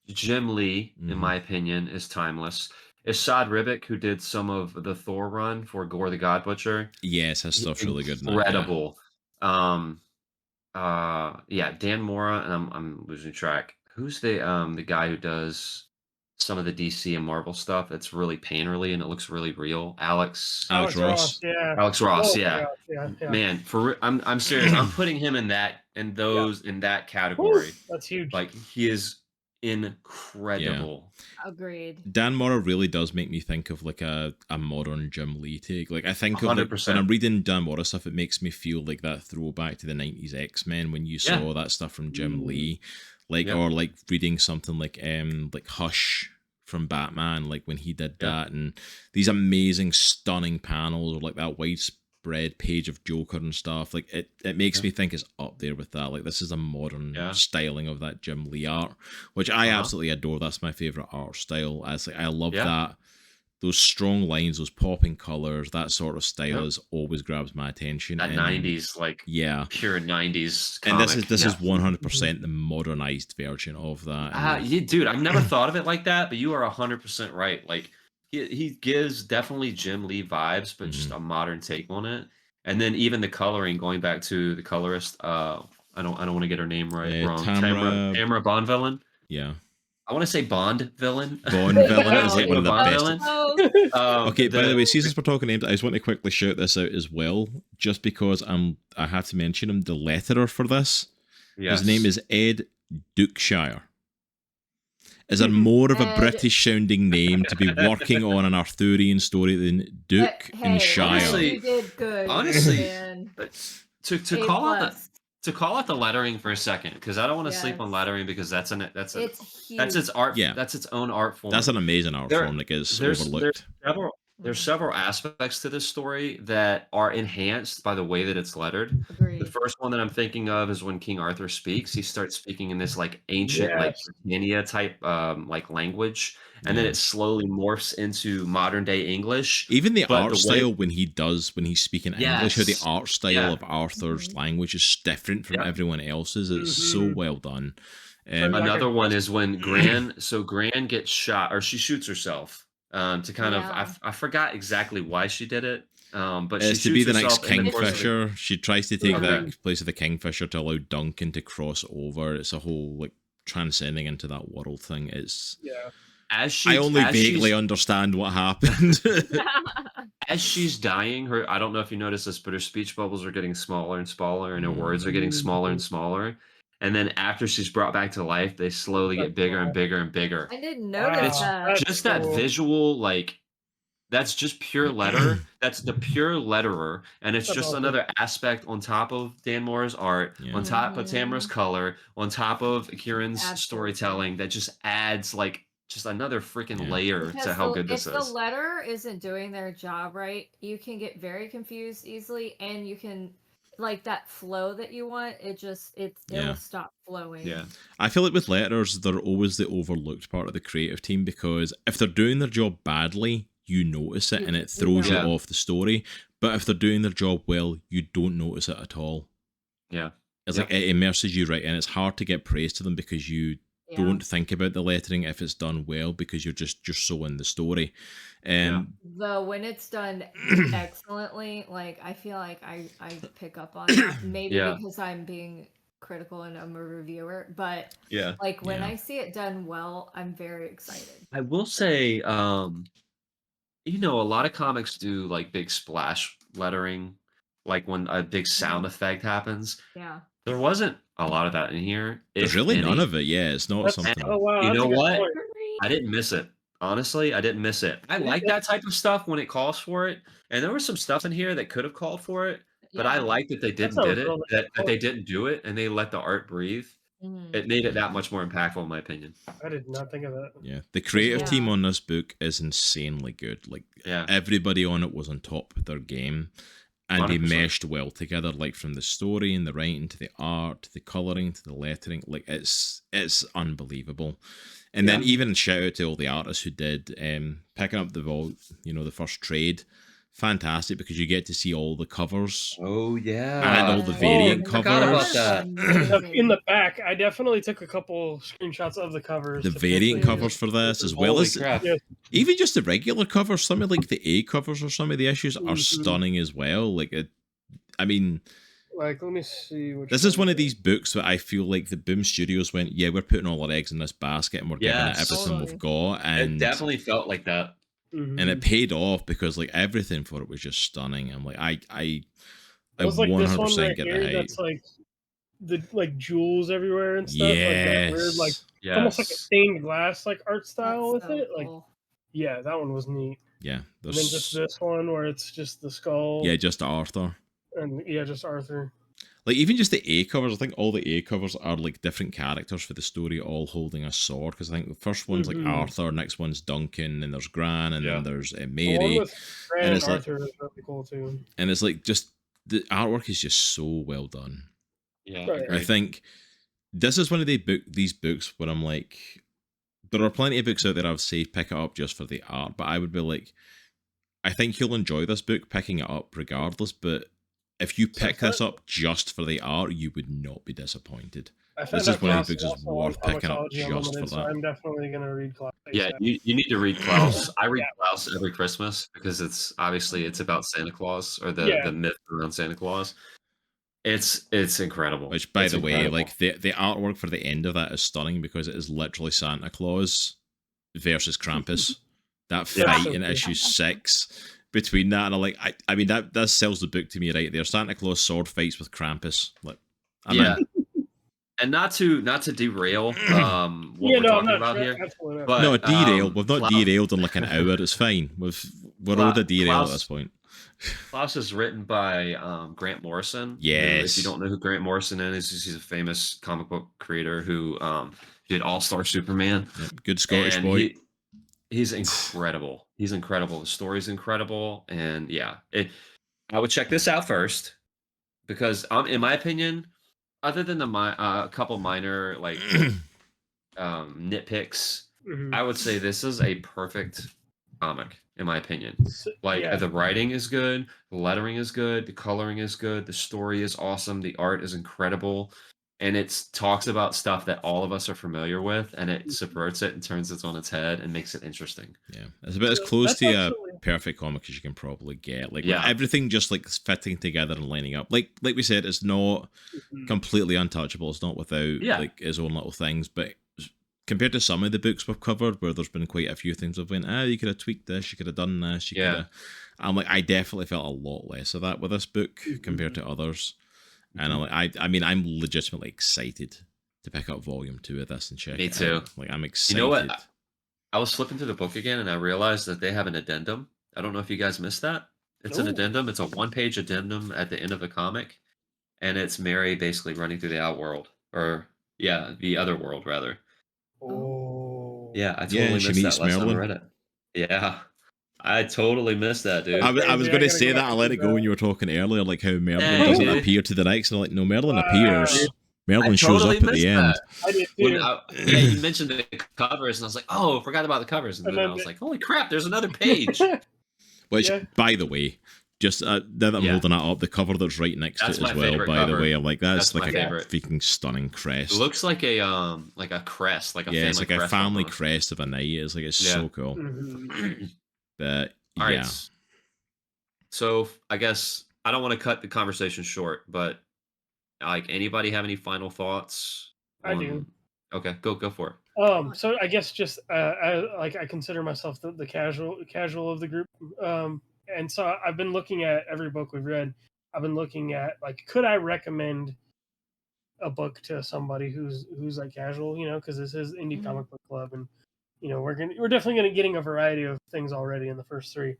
Jim Lee, in Mhm. my opinion, is timeless. Assad Ribic, who did some of the Thor run for Gore the God Butcher, Yes, his stuff's really good. in that, yeah. incredible. Yeah, Dan Mora, and I'm losing track. Who's the guy who does some of the DC and Marvel stuff that's really painterly and it looks really real? Alex Ross. Yeah. Ross, Oh, yeah. yeah. Man, I'm serious. I'm putting him in that in that category. Woo, that's huge. Like, he is incredible. Agreed. Dan Mora really does make me think of like a modern Jim Lee take. Like, I think of like, 100%. when I'm reading Dan Mora stuff, it makes me feel like that throwback to the 90s X-Men when you Yeah. saw that stuff from Jim Lee. Like, Yeah. or like reading something like Hush from Batman, like when he did Yeah. that, and these amazing, stunning panels, or like that widespread page of Joker and stuff. Like, it makes Yeah. me think it's up there with that. Like, this is a modern Yeah. styling of that Jim Lee art, which I Uh-huh. absolutely adore. That's my favorite art style. I love Yeah. that. Those strong lines, those popping colors, that sort of style Yep. is always grabs my attention. That and 90s, like, yeah. pure 90s And comic. this Yeah. is 100% the modernized version of that. And Yeah, dude, I've never thought of it like that, but you are 100% right. Like, he gives definitely Jim Lee vibes, but just a modern take on it. And then even the coloring, going back to the colorist, I don't want to get her name wrong. Tamra Bonvillain. yeah. I want to say Bonvillain. Bonvillain is like one of the best. Oh, Okay, by the way, since we're talking names, I just want to quickly shout this out as well, just because I have to mention him, the letterer for this. Yes. His name is Ed Dukeshire. Is there more of a Ed- British sounding name to be working on an Arthurian story than Duke and Shire? honestly- You did good. honestly, man. But to A call out plus. to call out the lettering for a second, because I don't want to sleep on Yes. lettering, because that's It's huge. its art. Yeah. That's its own art form. That's an amazing art There- form that gets there's overlooked. there's several aspects to this story that are enhanced by the way that it's lettered. Agreed. The first one that I'm thinking of is when King Arthur speaks. He starts speaking in this like ancient, like Yes. Britannia type, like language, and then Yeah. it slowly morphs into modern day English. Even the but art the way- style when he's speaking English, how the Yes. art style Yeah. of Arthur's Mhm. language is different from Yeah. everyone else's. It's so Mhm. well done. Like Another a- one is when Gran gets shot, or she shoots herself. To kind Yeah. of, I forgot exactly why she did it. But It's she to be shoots the next herself in the course of the- Kingfisher. She tries to take Okay. that place of the Kingfisher to allow Duncan to cross over. It's a whole like transcending into that world thing. It's Yeah. I only vaguely understand what happened. As she's dying, I don't know if you noticed this, but her speech bubbles are getting smaller and smaller, and her words are getting smaller and smaller. And then after she's brought back to life, they slowly get bigger and bigger and bigger. I didn't notice Wow. that. Just that cool. visual, like, that's just pure letter. That's the pure letterer, and it's That's just awesome. another aspect on top of Dan Mora's art, Yeah. on top of Mhm. Tamra's color, on top of Kieran's Absolutely. storytelling. That just adds like just another freaking Yeah. layer Because to how good this if is. the letter isn't doing their job right, you can get very confused easily, and you can like that flow that you want. It'll Yeah. stop flowing. Yeah, I feel like with letters, they're always the overlooked part of the creative team, because if they're doing their job badly, you notice it and it throws you Yeah. off the story. But if they're doing their job well, you don't notice it at all. yeah. It's Yep. like it immerses you right in. It's hard to get praise to them because you don't think about the lettering if it's done well, because you're so in the story. Though when it's done excellently, like I feel like I pick up on that. Maybe because I'm being critical and I'm a reviewer, but like when I see it done well, I'm very excited. I will say, you know, a lot of comics do like big splash lettering, like when a big sound effect happens. Yeah. There wasn't a lot of that in here. There's really none of it. Yeah, it's not something. Oh wow! You know what? Point. I didn't miss it. Honestly, I didn't miss it. I like that type of stuff when it calls for it, and there was some stuff in here that could have called for it, but I like that they didn't that they didn't do it, and they let the art breathe. It made it that much more impactful, in my opinion. I did not think of that. Yeah, the creative team on this book is insanely good. Like, everybody on it was on top of their game, and 100%. They meshed well together. Like from the story and the writing to the art, to the coloring, to the lettering. Like it's unbelievable. And then even shout out to all the artists who did picking up the first trade. Fantastic, because you get to see all the covers. Oh yeah, and all the variant covers. About that. In the back, I definitely took a couple screenshots of the covers. The variant covers for this, as well as even just the regular covers. Some of like the A covers or some of the issues are stunning as well. Like I mean. Like, let me see. This is one of these books that I feel like the Boom Studios went, we're putting all our eggs in this basket and we're giving it everything we've got. And it definitely felt like that. And it paid off because like everything for it was just stunning. I'm like, I 100% get the hype. That's like the like jewels everywhere and stuff. Yes. Like that weird, like almost like a stained glass like art style with it. Like, yeah, that one was neat. Yeah. And then just this one where it's just the skull. Yeah, just Arthur. And just Arthur. Like even just the A covers, I think all the A covers are like different characters for the story, all holding a sword. Because I think the first one's like Arthur, next one's Duncan, and there's Gran, and then there's Mary. The one with Gran and it's Arthur is really cool too. And it's like just the artwork is just so well done. Yeah, I think this is one of these books where I'm like, there are plenty of books out there I would say pick it up just for the art, but I would be like, I think you'll enjoy this book picking it up regardless, but if you pick this up just for the art, you would not be disappointed. This is one of the books that's worth picking up just for that. I'm definitely going to read Klaus. Yeah, you need to read Klaus. I read Klaus every Christmas because it's about Santa Claus or the myth around Santa Claus. It's incredible. Which, by the way, like the artwork for the end of that is stunning because it is literally Santa Claus versus Krampus. That fight in issue 6. Between that and I mean that sells the book to me right there. Santa Claus sword fights with Krampus. Like, and not to derail what we're talking about here. But, no, derail. We've not derailed in like an hour. It's fine. We're all the derail at this point. Klaus is written by Grant Morrison. Yes. If you don't know who Grant Morrison is, he's a famous comic book creator who did All-Star Superman. Yep, good Scottish boy. He's incredible. He's incredible. The story's incredible, and I would check this out first because, in my opinion, other than a couple minor like nitpicks, I would say this is a perfect comic in my opinion. Like the writing is good, the lettering is good, the coloring is good, the story is awesome, the art is incredible. And it talks about stuff that all of us are familiar with, and it subverts it and turns it on its head and makes it interesting. Yeah, it's about as close to a perfect comic as you can probably get. Like everything just like fitting together and lining up. Like we said, it's not completely untouchable. It's not without like its own little things. But compared to some of the books we've covered, where there's been quite a few things I've went, you could have tweaked this, you could have done this, you could have. I'm like, I definitely felt a lot less of that with this book compared to others. And I mean, I'm legitimately excited to pick up volume 2 of this and check it out. Me too. Like, I'm excited. You know what? I was flipping through the book again, and I realized that they have an addendum. I don't know if you guys missed that. It's an addendum. It's a 1-page addendum at the end of the comic, and it's Mary basically running through the outworld, or the other world rather. Oh. Yeah, I totally missed that last time I read it. Yeah. I totally missed that, dude. I was going to say that. I let it go when you were talking earlier, like how Merlin doesn't appear to the next. And I'm like, no, Merlin appears. Merlin shows up at the end. You mentioned the covers, and I was like, oh, I forgot about the covers. And then I was like, holy crap, there's another page. Which, by the way, just now that I'm holding that up, the cover that's right next That's to it my as well, favorite by cover. the way, I'm like, that's my like favorite. a freaking stunning It crest. looks like a crest, like a family it's like a crest family almost. crest of a knight. It's like, it's so cool. But All yeah. right. So I guess I don't want to cut the conversation short, but like, anybody have any final thoughts? I do. Okay, go for it. So I guess just I consider myself the casual of the group. And so I've been looking at every book we've read. I've been looking at, like, could I recommend a book to somebody who's like casual, because this is indie comic book club, and we're definitely gonna getting a variety of things already in the first 3.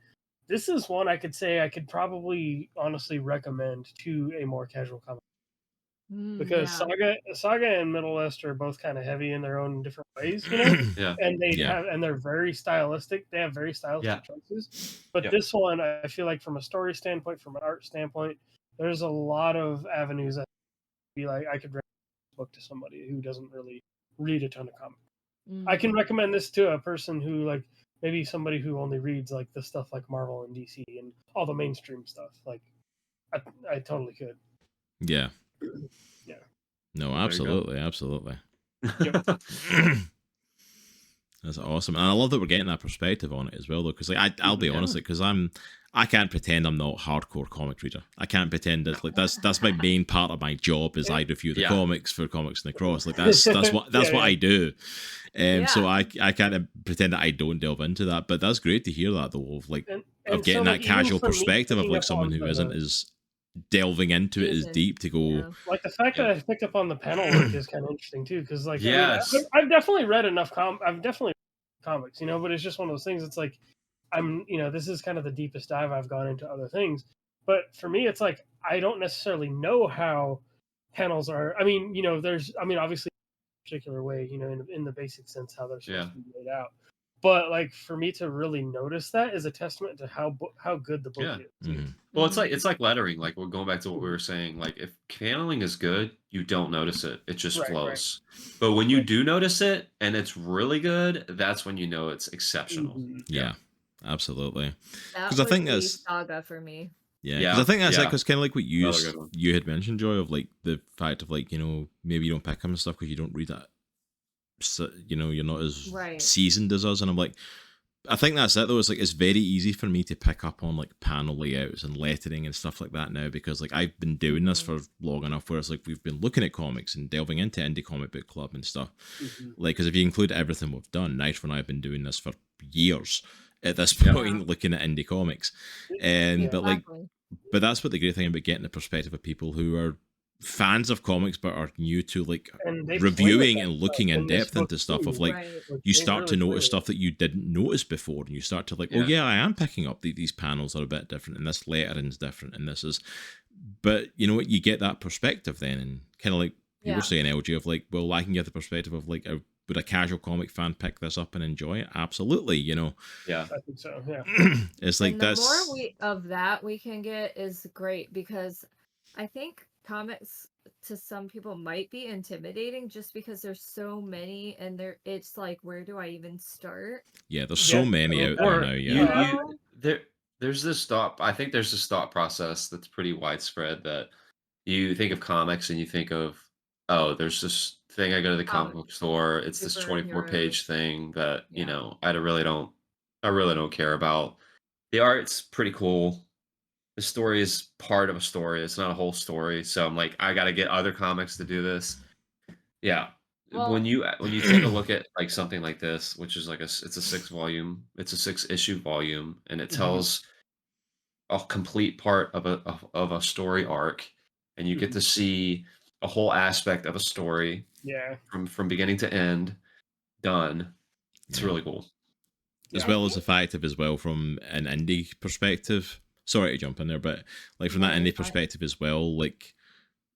This is one I could say I could probably honestly recommend to a more casual comic. Because Saga and Middle West are both kind of heavy in their own different ways, Yeah. and they're very stylistic. They have very stylistic choices. But this one, I feel like, from a story standpoint, from an art standpoint, there's a lot of avenues that be like I could recommend this book to somebody who doesn't really read a ton of comics. I can recommend this to a person who, like, maybe somebody who only reads like the stuff like Marvel and DC and all the mainstream stuff. Like, I totally could. Yeah. Yeah. No, absolutely. Yep. That's awesome, and I love that we're getting that perspective on it as well, though. Because like, I'll be honest, because I can't pretend I'm not a hardcore comic reader. I can't pretend that, like, that's my main part of my job is I review the comics for Comics and the Cross. Like, that's what I do. So I can't pretend that I don't delve into that. But that's great to hear that, though, of like of getting that casual perspective of like someone who isn't as delving into it as deep to go. Like, the fact that I picked up on the panel work is kind of interesting too, because like Yes. I've definitely read enough I've definitely read comics, but it's just one of those things. It's like I'm this is kind of the deepest dive I've gone into other things, but for me it's like I don't necessarily know how panels are. I mean, there's obviously a particular way, in the basic sense how they're supposed to be laid out. But like, for me to really notice that is a testament to how good the book is. Mm-hmm. Well, it's like lettering. Like, we're going back to what we were saying. Like, if paneling is good, you don't notice it. It just flows. Right. But when you do notice it and it's really good, that's when you know it's exceptional. Yeah, absolutely. Because I think that's Saga for me. Yeah, because I think that's it. Because kind of like what you had mentioned, Joy, of like the fact of like, maybe you don't pick them and stuff because you don't read that. So, you're not as seasoned as us, and I'm like, I think that's it though. It's like, it's very easy for me to pick up on like panel layouts and lettering and stuff like that now, because like I've been doing this for long enough where it's like we've been looking at comics and delving into indie comic book club and stuff. Like, because if you include everything we've done, Nitro and I have been doing this for years at this point, looking at indie comics, and but that's what the great thing about getting the perspective of people who are fans of comics but are new to like reviewing and looking in depth into stuff of like you start to notice stuff that you didn't notice before, and you start to like, oh yeah, I am picking up these panels are a bit different, and this lettering's different, and this is, but you know what, you get that perspective then, and kind of like you were saying, LJ, of like, well, I can get the perspective of like, would a casual comic fan pick this up and enjoy it? Absolutely, Yeah, I think so. Yeah, it's like, and the more of that we can get is great, because I think comics to some people might be intimidating just because there's so many, and it's like, where do I even start? Yeah, there's so many out there now. There's this thought. I think there's this thought process that's pretty widespread, that you think of comics and you think of, oh, there's this thing, I go to the comic book store, it's this 24-page thing that I really don't care about. The art's pretty cool. The story is part of a story. It's not a whole story. So I'm like, I got to get other comics to do this. Yeah. Well, when you take a look at like something like this, which is like it's a 6-issue volume, and it tells a complete part of a story arc, and you get to see a whole aspect of a story. Yeah. From beginning to end, done. It's really cool. As well as the fact of, as well, from an indie perspective. Sorry to jump in there, but like from that indie perspective as well, like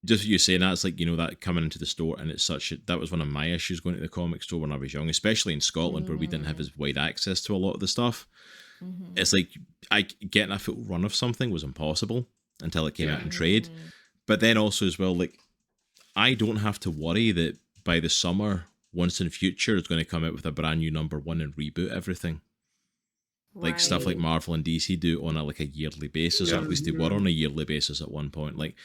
just you saying that, it's like, that coming into the store, and it's that was one of my issues going to the comic store when I was young, especially in Scotland where we didn't have as wide access to a lot of the stuff. It's like getting a full run of something was impossible until it came out in trade. But then also as well, like, I don't have to worry that by the summer, Once in Future is going to come out with a brand new #1 and reboot everything. like stuff like Right. Marvel and DC do on a yearly basis, or Yeah. at least they were on a yearly basis at one point. Like,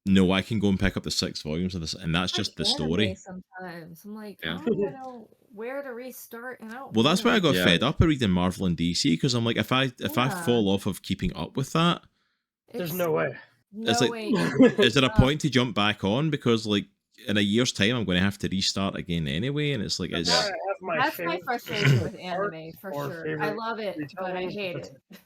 no, I can go and pick up the 6 volumes of this, and that's Like just the anime story. sometimes. I'm like, Yeah. I don't even know where to restart, and I don't Well, that's wanna why I got Yeah. fed up of reading Marvel and DC, because I'm like, if I Yeah. fall off of keeping up with that, There's It's no way. it's no like, way. is there a point to jump back on? Because like in a year's time, I'm going to have to restart again anyway, and it's like, That's it's why I have my That's my favorite frustration with arc anime for or sure. I favorite love it, but I retellings, hate that's it.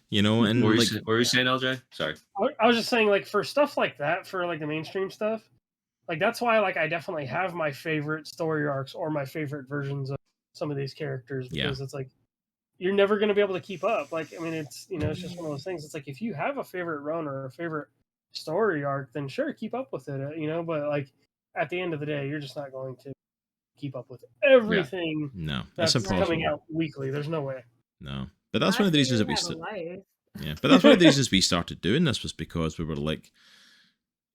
you know, and What like, were you saying, LJ? Sorry. I was just saying, like, for stuff like that, for like the mainstream stuff, like that's why like I definitely have my favorite story arcs or my favorite versions of some of these characters, Yeah. because it's like you're never going to be able to keep up. Like, I mean, it's, you know, it's just one of those things. It's like if you have a favorite run or a favorite story arc, then sure, keep up with it, you know. But like at the end of the day, you're just not going to keep up with everything no, that's that's impossible. coming out weekly. There's no way. No, but that's one of the Unless reasons you that we have a life. yeah, but that's one of the reasons we started doing this, was because we were like,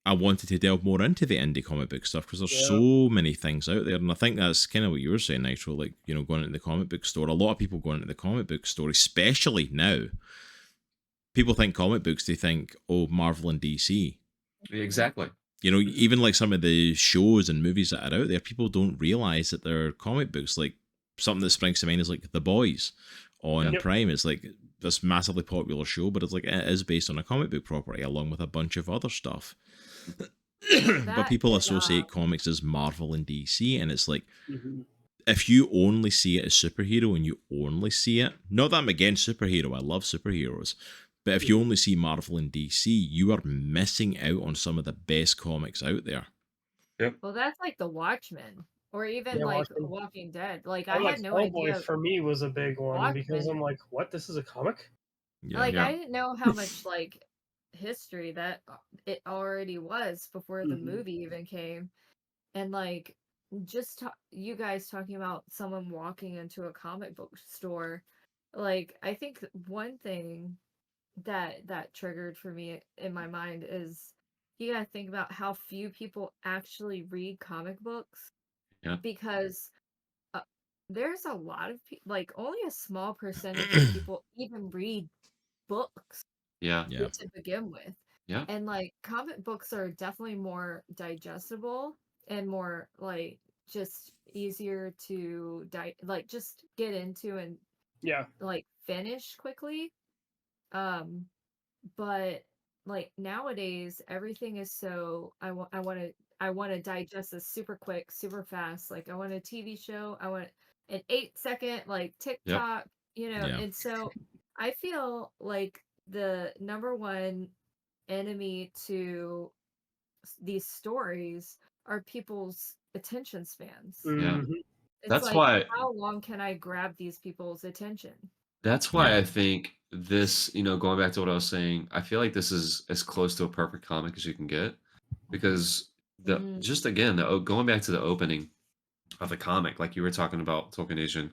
I wanted to delve more into the indie comic book stuff, because there's Yeah. so many things out there, and I think that's kind of what you were saying, Nitro. Like, you know, going into the comic book store, a lot of people going into the comic book store, especially now. People think comic books, they think, oh, Marvel and DC. Exactly. You know, even like some of the shows and movies that are out there, people don't realize that they're comic books. Like, something that springs to mind is like The Boys on Yep. Prime. It's like this massively popular show, but it's like, it is based on a comic book property along with a bunch of other stuff. But That people is, associate comics as Marvel and DC, and it's like, Mhm. if you only see it as superhero and you only see it, not that I'm against superhero, I love superheroes, but if you only see Marvel and DC, you are missing out on some of the best comics out there. well, that's like The Watchmen, or even Yeah, like Watchmen. Walking Dead. Like And I like had no Hellboy idea. for me was a big one because Watchmen. I'm like, what? This is a comic? Yeah. Like Yeah. I didn't know how much like history that it already was before the Mhm. movie even came, and like just you guys talking about someone walking into a comic book store, like I think one thing that triggered for me in my mind is you gotta think about how few people actually read comic books, Yeah. because uh, there's a lot of people, like only a small percentage of people even read books Yeah. Yeah. to begin with. Yeah. And like comic books are definitely more digestible and more like just easier to like just get into and Yeah. like finish quickly. But like nowadays everything is so I want to digest this super quick, super fast. Like I want a TV show, I want an 8-second like TikTok, you know. Yeah. And so I feel like the number one enemy to these stories are people's attention spans. Yeah. Mhm. It's That's like, why how long can I grab these people's attention? That's why Yeah. I think this, going back to what I was saying, I feel like this is as close to a perfect comic as you can get, because Mhm. just again, going back to the opening of the comic, like you were talking about TolkienAsian,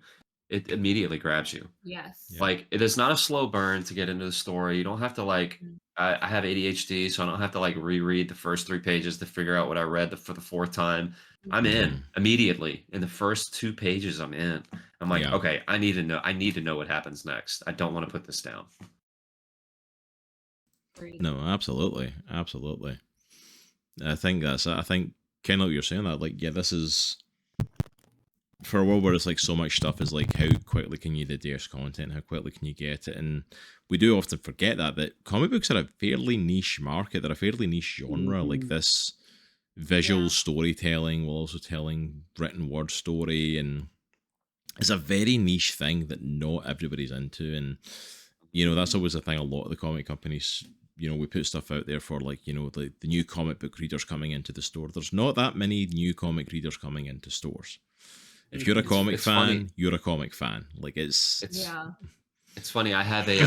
it immediately grabs you. Yes. Yeah. Like, it is not a slow burn to get into the story. You don't have to like. Mhm. I have ADHD, so I don't have to like reread the first 3 pages to figure out what I read for the fourth time. I'm in Mhm. immediately in the first 2 pages. I'm in. I'm like, Yeah. okay, I need to know. I need to know what happens next. I don't want to put this down. Agreed. No, absolutely. Absolutely. I think kind of what you're saying, that like, yeah, this is for a world where it's like so much stuff is like, how quickly can you digest content, how quickly can you get it, and we do often forget that comic books are a fairly niche market, they're a fairly niche genre. Like, Mhm. this visual Yeah. storytelling while also telling written word story, and it's a very niche thing that not everybody's into. And you know, that's always a thing. A lot of the comic companies, you know, we put stuff out there for like, you know, the new comic book readers coming into the store. There's not that many new comic readers coming into stores. If you're a comic It's fan, funny. you're a comic fan. Like, It's Yeah. it's funny. I have a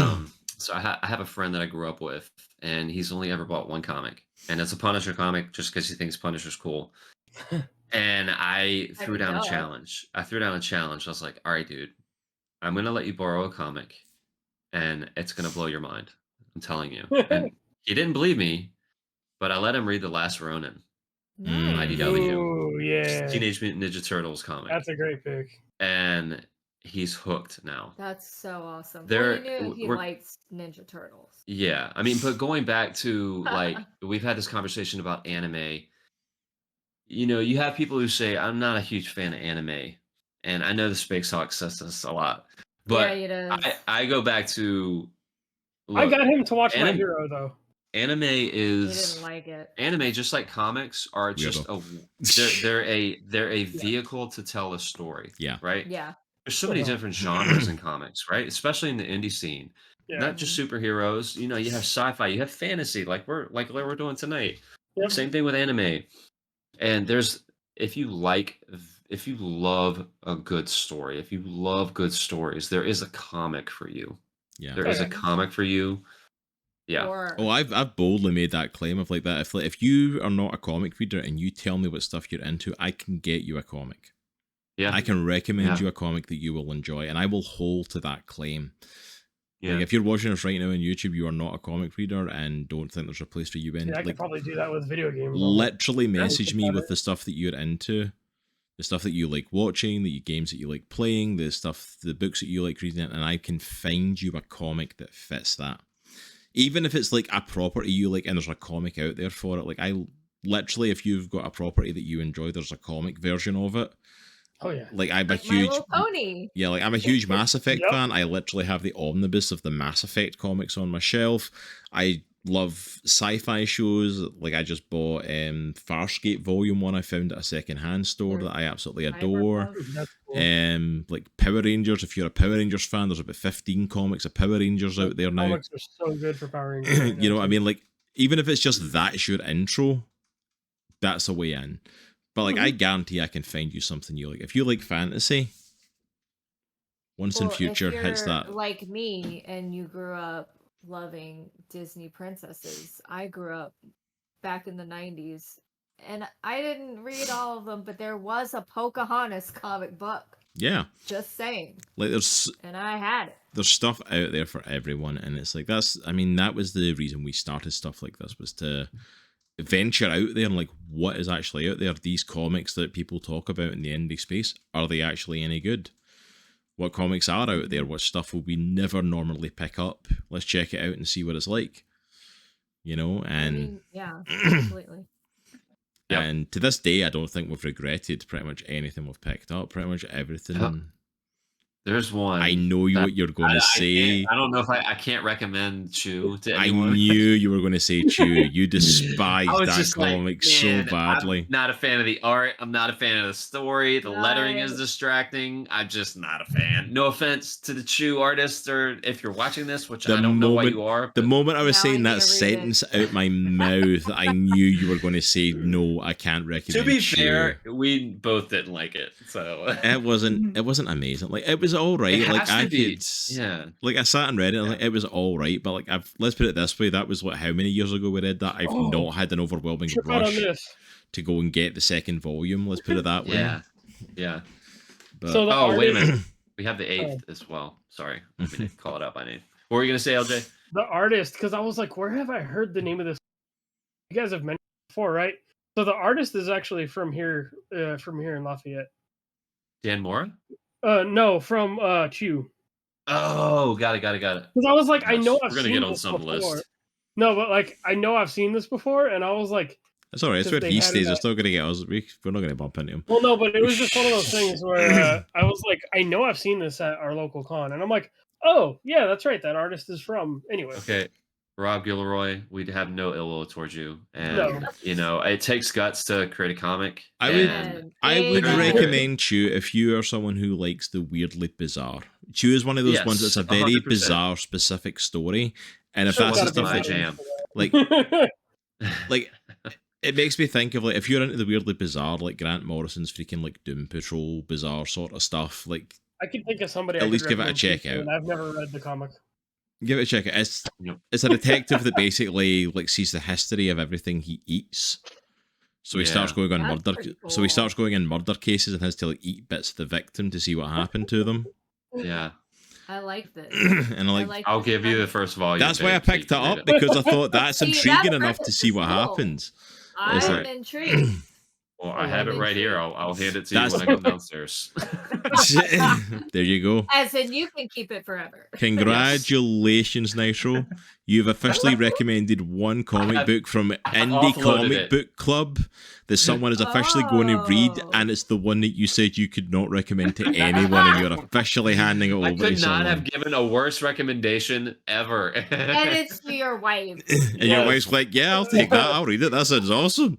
so I have a friend that I grew up with, and he's only ever bought one comic, and it's a Punisher comic, just because he thinks Punisher's cool. And I I threw mean, down a duh. challenge. I was like, all right, dude, I'm gonna let you borrow a comic, and it's gonna blow your mind. I'm telling you. And he didn't believe me, but I let him read The Last Ronin, Nice. IDW, Ooh, yeah. Teenage Mutant Ninja Turtles comic. That's a great pick. And he's hooked now. That's so awesome. There- Well, you knew he we're- likes Ninja Turtles. Yeah, I mean, but going back to like we've had this conversation about anime. You know, you have people who say I'm not a huge fan of anime, and I know the Space Hawk says this a lot, but yeah, he does. I go back to. I Look, got him to watch My anim- Hero though. anime He is didn't like it. anime, just like comics, are just they're a vehicle to tell a story. Yeah. Right. Yeah. There's so many different genres in comics, right? Especially in the indie scene. Yeah. Not just superheroes. You know, you have sci-fi, you have fantasy, like we're doing tonight. Yep. Same thing with anime. And if you love a good story, if you love good stories, there is a comic for you. Yeah. There is a Okay. comic for you. Yeah. Or, Oh, I've boldly made that claim of like that. If you are not a comic reader and you tell me what stuff you're into, I can get you a comic. Yeah. I can recommend Yeah. you a comic that you will enjoy, and I will hold to that claim. Yeah. Like if you're watching us right now on YouTube, you are not a comic reader and don't think there's a place for you in. Yeah, I could like probably do that with video games. literally message me better. with the stuff that you're into, the stuff that you like watching, the games that you like playing, the books that you like reading, and I can find you a comic that fits that. Even if it's like a property you like and there's a comic out there for it. Like I literally, if you've got a property that you enjoy, there's a comic version of it. Oh yeah. Like I'm a like My huge Little Pony. Yeah, like I'm a huge Mass Effect Yep. fan. I literally have the omnibus of the Mass Effect comics on my shelf. I love sci-fi shows. Like I just bought Farscape Volume 1 I found at a second-hand store that I absolutely adore. That's cool. Like Power Rangers, if you're a Power Rangers fan, there's about 15 comics of Power Rangers out there now. Comics are so good for Power Rangers. right You know now, what I too. mean? Like even if it's just that's your intro, that's a way in. But like I guarantee I can find you something you like. If you like fantasy, once in Well, if future hits you're that. like me and you grew up loving Disney princesses, I grew up back in the 90s and I didn't read all of them, but there was a Pocahontas comic book. Yeah. Just saying. Like there's And I had it. stuff out there for everyone, and it's like that was the reason we started stuff like this, was to venture out there and like what is actually out there. These comics that people talk about in the indie space, are they actually any good? What comics are out there? What stuff will we never normally pick up? Let's check it out and see what it's like. You know, I and mean, yeah, completely. Yep. and to this day I don't think we've regretted pretty much anything we've picked up. Pretty much everything. Yep. There's one. I know what you're going to say. I don't know if I can't recommend Chew to I anyone. knew you were going to say Chew. You despised I was that just like, comic so man, badly. I'm not a fan of the art. I'm not a fan of the story. The lettering is Nice. distracting. I'm just not a fan. No offense to the Chew artist, or if you're watching this, which The I don't know why moment- you are. The but- moment I was Now I saying need that to read sentence out my mouth, I knew you were going to say, no, I can't recommend to be Chew. fair, we both didn't like it. So It wasn't amazing. Like it was all right. it Like has I to be. could, Yeah. like I sat and read it. And like it was all right, but like let's put it this way: that was what, how many years ago we read that? I've Oh. not had an overwhelming Trip out on rush this. to go and get the second volume. Let's put it that way. Yeah. Yeah. But So the Oh, wait a artist- minute. We have the 8th as well. Sorry. I didn't call it out by name. What were you going to say, LJ? The artist, because I was like, where have I heard the name of this? You guys have mentioned it before, right? So the artist is actually from here in Lafayette. Dan Mora? No, from Chew. Oh, got it. Because I was like, I Gosh, know we're I've gonna seen get on this some before. list. No, but like I know I've seen this before, and I was like, it's all right. It's Because where they he had stays. it We're at- still going to get us. We're not going to bump into him. well, no, but it was just one of those things where I was like, I know I've seen this at our local con, and I'm like, oh yeah, that's right, that artist is from. Anyway, Okay. Rob Gilroy, we'd have no ill will towards you. And, No. you know, it takes guts to create a comic. I would- and I would Amen. recommend Chew if you are someone who likes the weirdly bizarre. Chew is one of those Yes, ones that's a very 100%. bizarre, specific story, and if So that's the gotta be stuff my that jam. like it makes me think of like if you're into the weirdly bizarre, like Grant Morrison's freaking like Doom Patrol bizarre sort of stuff, like I can think of somebody. At I could least give it a recommend check to, out. and I've never read the comic. give it a check. It's Yep. it's a detective that basically like sees the history of everything he eats. So he Yeah. starts going on That's murder. pretty So he cool. starts going in murder cases and has to like eat bits of the victim to see what happened to them. Yeah. I like this. And I like like I'll this give you the concept. first volume. that's why I babe, so you picked it can read up because I thought that's See, that intriguing enough to premise see is what cool. happens. It's I'm like- intrigued. Well, I have it lemon right here. tree. I'll hand it to That's- you when I come downstairs. There you go. As in, you can keep it forever. Congratulations, Nitro. You've officially recommended one comic I've- book from I've Indie offloaded Comic it. Book Club that someone is officially going to read, Oh. and it's the one that you said you could not recommend to anyone, and you're officially handing it over I to could not someone. have given a worse recommendation ever. And it's to your wife. And your Yes. wife's like, yeah, I'll take that. I'll read it. That sounds awesome.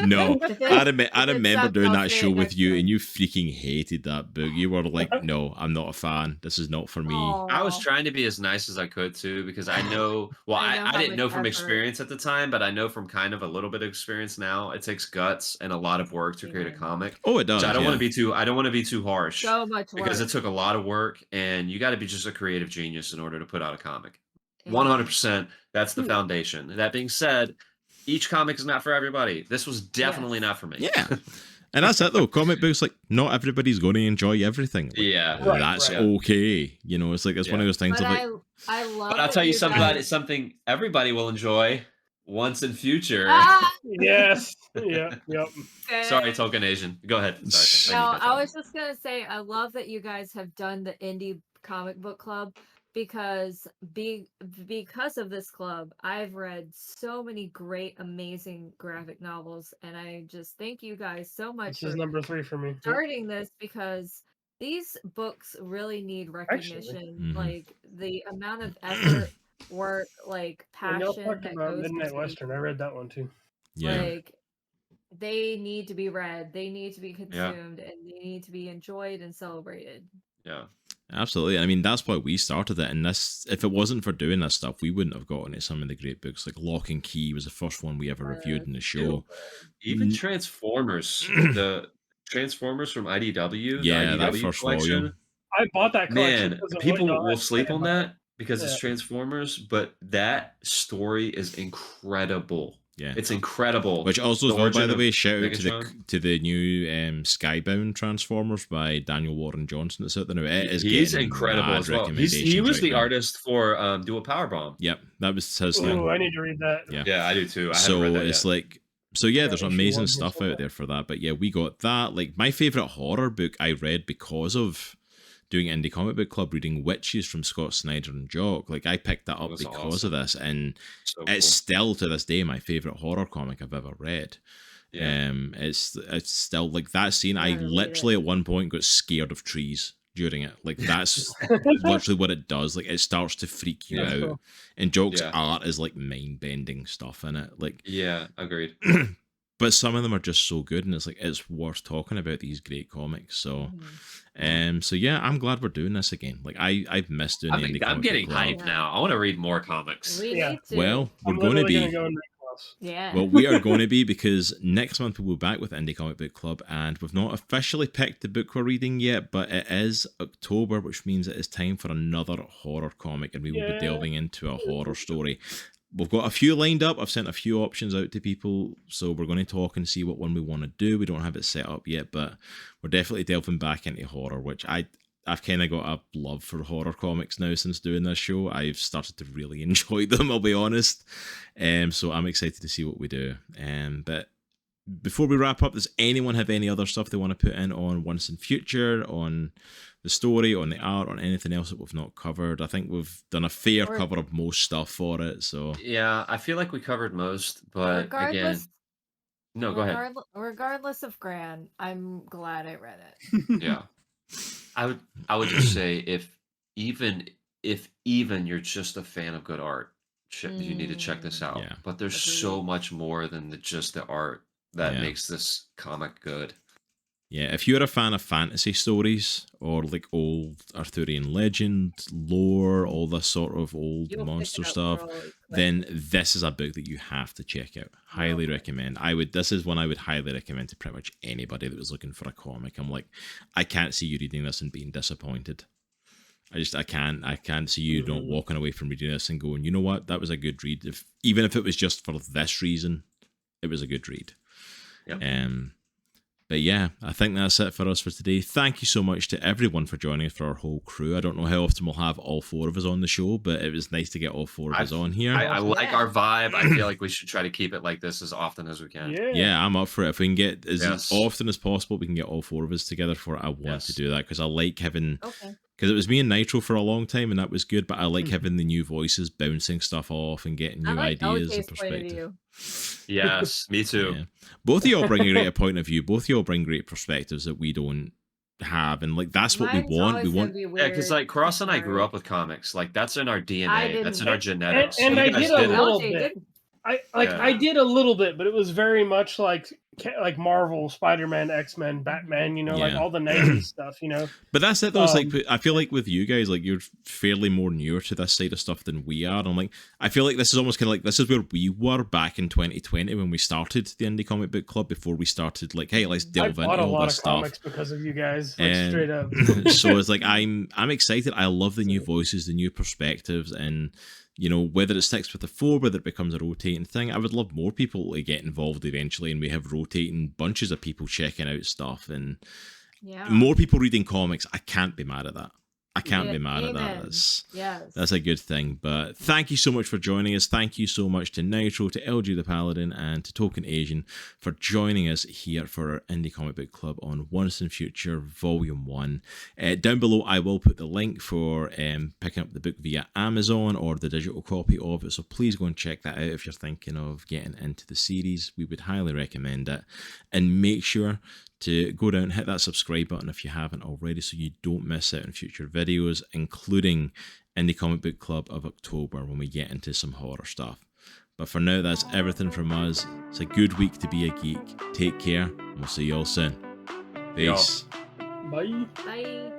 No, I remember doing that show with you, and you freaking hated that book. You were like, no, I'm not a fan. This is not for me. I was trying to be as nice as I could too, because I know. Well, I know I how didn't much know from effort. experience at the time, but I know from kind of a little bit of experience now. It takes guts and a lot of work to create a Yeah. comic. Oh, it does. So I don't yeah. want to be too. I don't want to be too harsh So much work. because it took a lot of work, and you got to be just a creative genius in order to put out a comic. Yeah. 100%. That's the foundation. That being said, each comic is not for everybody. This was definitely Yes. not for me. Yeah. And that's it though. Comic books, like, not everybody's going to enjoy everything. Like, Yeah. Right, that's right. okay. You know, it's like it's one of those things But of like, I love. But I'll that tell you guys- something. It's something everybody will enjoy once in future. Ah, Yes. Yep. okay. Sorry, TolkienAsian. Go ahead. Sorry. No, I need to I was just gonna say I love that you guys have done the indie comic book club because because of this club, I've read so many great, amazing graphic novels, and I just thank you guys so much This is for number 3 for me. starting this because these books really need recognition. Mhm. Like the amount of effort, work, like And y'all passion talked that about goes Midnight into Western. I read that one too. yeah. like they need to be read, they need to be consumed, and they need to be enjoyed and celebrated. Yeah. Absolutely. I mean, that's why we started it. And this, if it wasn't for doing this stuff, we wouldn't have gotten to some of the great books. Like Lock and Key was the first one we ever reviewed in the show. Even Mm. Transformers, the Transformers from IDW, Yeah, the that IDW first collection. volume. I bought that collection. Man, because of people what y'all will had sleep said on about it. that because it's Yeah. Transformers, but that story is incredible. Yeah. It's incredible. Which also, The as well, by origin the of way, shout out Megatron. to the new Skybound Transformers by Daniel Warren Johnson that's out there now. It is He's getting incredible mad as well. He recommendations was right the now. artist for Dual Power Bomb. Yep, that was his thing. Ooh, I need to read that. Yeah. Yeah, I do too. I haven't So read that it's yet. like, so yeah, there's Yeah, issue amazing one, stuff issue out one. there for that. But yeah, we got that. Like my favorite horror book I read because of doing Indie Comic Book Club, reading Witches from Scott Snyder and Jock. Like I picked that up That's because of this, and So it's cool. still to this day my favorite horror comic I've ever read. Yeah. It's still like that scene. I gotta read literally it. at one point got scared of trees during it. Like that's literally what it does. Like it starts to freak you Yeah. out. And Jock's Yeah. art is like mind bending stuff in it. Like, Yeah, agreed. but some of them are just so good, and it's like it's worth talking about these great comics. So, so yeah, I'm glad we're doing this again. Like I've missed doing the Indie I'm Comic getting Book Club. hyped now. I want to read more comics. We Yeah. need to. Well, we're I'm going to literally be. gonna go and read Klaus. yeah. Well, we are going to be, because next month we'll be back with Indie Comic Book Club, and we've not officially picked the book we're reading yet, but it is October, which means it is time for another horror comic, and we will be Yeah. delving into a horror story. We've got a few lined up. I've sent a few options out to people, so we're going to talk and see what one we want to do. We don't have it set up yet, but we're definitely delving back into horror, which I've kind of got a love for horror comics now since doing this show. I've started to really enjoy them, I'll be honest. So I'm excited to see what we do. But before we wrap up, does anyone have any other stuff they want to put in on Once in Future, on the story, on the art, on anything else that we've not covered? I think we've done a fair Or- cover of most stuff for it. So Yeah, I feel like we covered most, but again, regardless, no, go ahead. regardless of Gran, I'm glad I read it. Yeah, I would just say if even you're just a fan of good art, you need to check this out. Yeah. But there's so Agreed. much more than just the art that Yeah. makes this comic good. yeah, if you're a fan of fantasy stories or like old Arthurian legend, lore, all this sort of old You'll pick monster it up stuff, really quick. then this is a book that you have to check out. Highly recommend. This is one I would highly recommend to pretty much anybody that was looking for a comic. I'm like, I can't see you reading this and being disappointed. I can't see you not walking away from reading this and going, you know what, that was a good read. Even if it was just for this reason, it was a good read. Yep. But yeah, I think that's it for us for today. Thank you so much to everyone for joining us, for our whole crew. I don't know how often we'll have all 4 of us on the show, but it was nice to get all 4 of us on here. I like our vibe. I feel like we should try to keep it like this as often as we can. Yeah, I'm up for it. If we can get as often as possible, we can get all 4 of us together for it. I want to do that because I like having... Because it was me and Nitro for a long time, and that was good, but I like having the new voices bouncing stuff off and getting new ideas and perspective. Yes, me too. Yeah. Both of y'all bring a great point of view. Both of y'all bring great perspectives that we don't have, and like that's what we want. We want, because like Cross and I grew up with comics. Like that's in our DNA. That's in our genetics. And I did a little bit. I did a little bit, but it was very much like Marvel, Spider-Man, X-Men, Batman, you know, like all the 90s stuff, you know. But that's it though. It's like, I feel like with you guys, like you're fairly more newer to this side of stuff than we are. And like, I feel like this is almost kind of like, this is where we were back in 2020 when we started the Indie Comic Book Club, before we started like, hey, let's delve into all this stuff. Comics because of you guys, like, straight up. So it's like, I'm excited. I love the new voices, the new perspectives, and you know, whether it sticks with the 4, whether it becomes a rotating thing, I would love more people to get involved eventually, and we have rotating bunches of people checking out stuff, and more people reading comics. I can't be mad at that. I can't be mad at that. That's a good thing. But thank you so much for joining us. Thank you so much to Nitro, to LJthePaladin, and to TolkienAsian for joining us here for our Indie Comic Book Club on Once and Future Volume 1. Down below, I will put the link for picking up the book via Amazon or the digital copy of it. So please go and check that out if you're thinking of getting into the series. We would highly recommend it. And make sure to go down and hit that subscribe button if you haven't already, so you don't miss out on future videos, including Indie Comic Book Club of October, when we get into some horror stuff. But for now, that's everything from us. It's a good week to be a geek. Take care, and we'll see you all soon. Peace. Bye. Bye.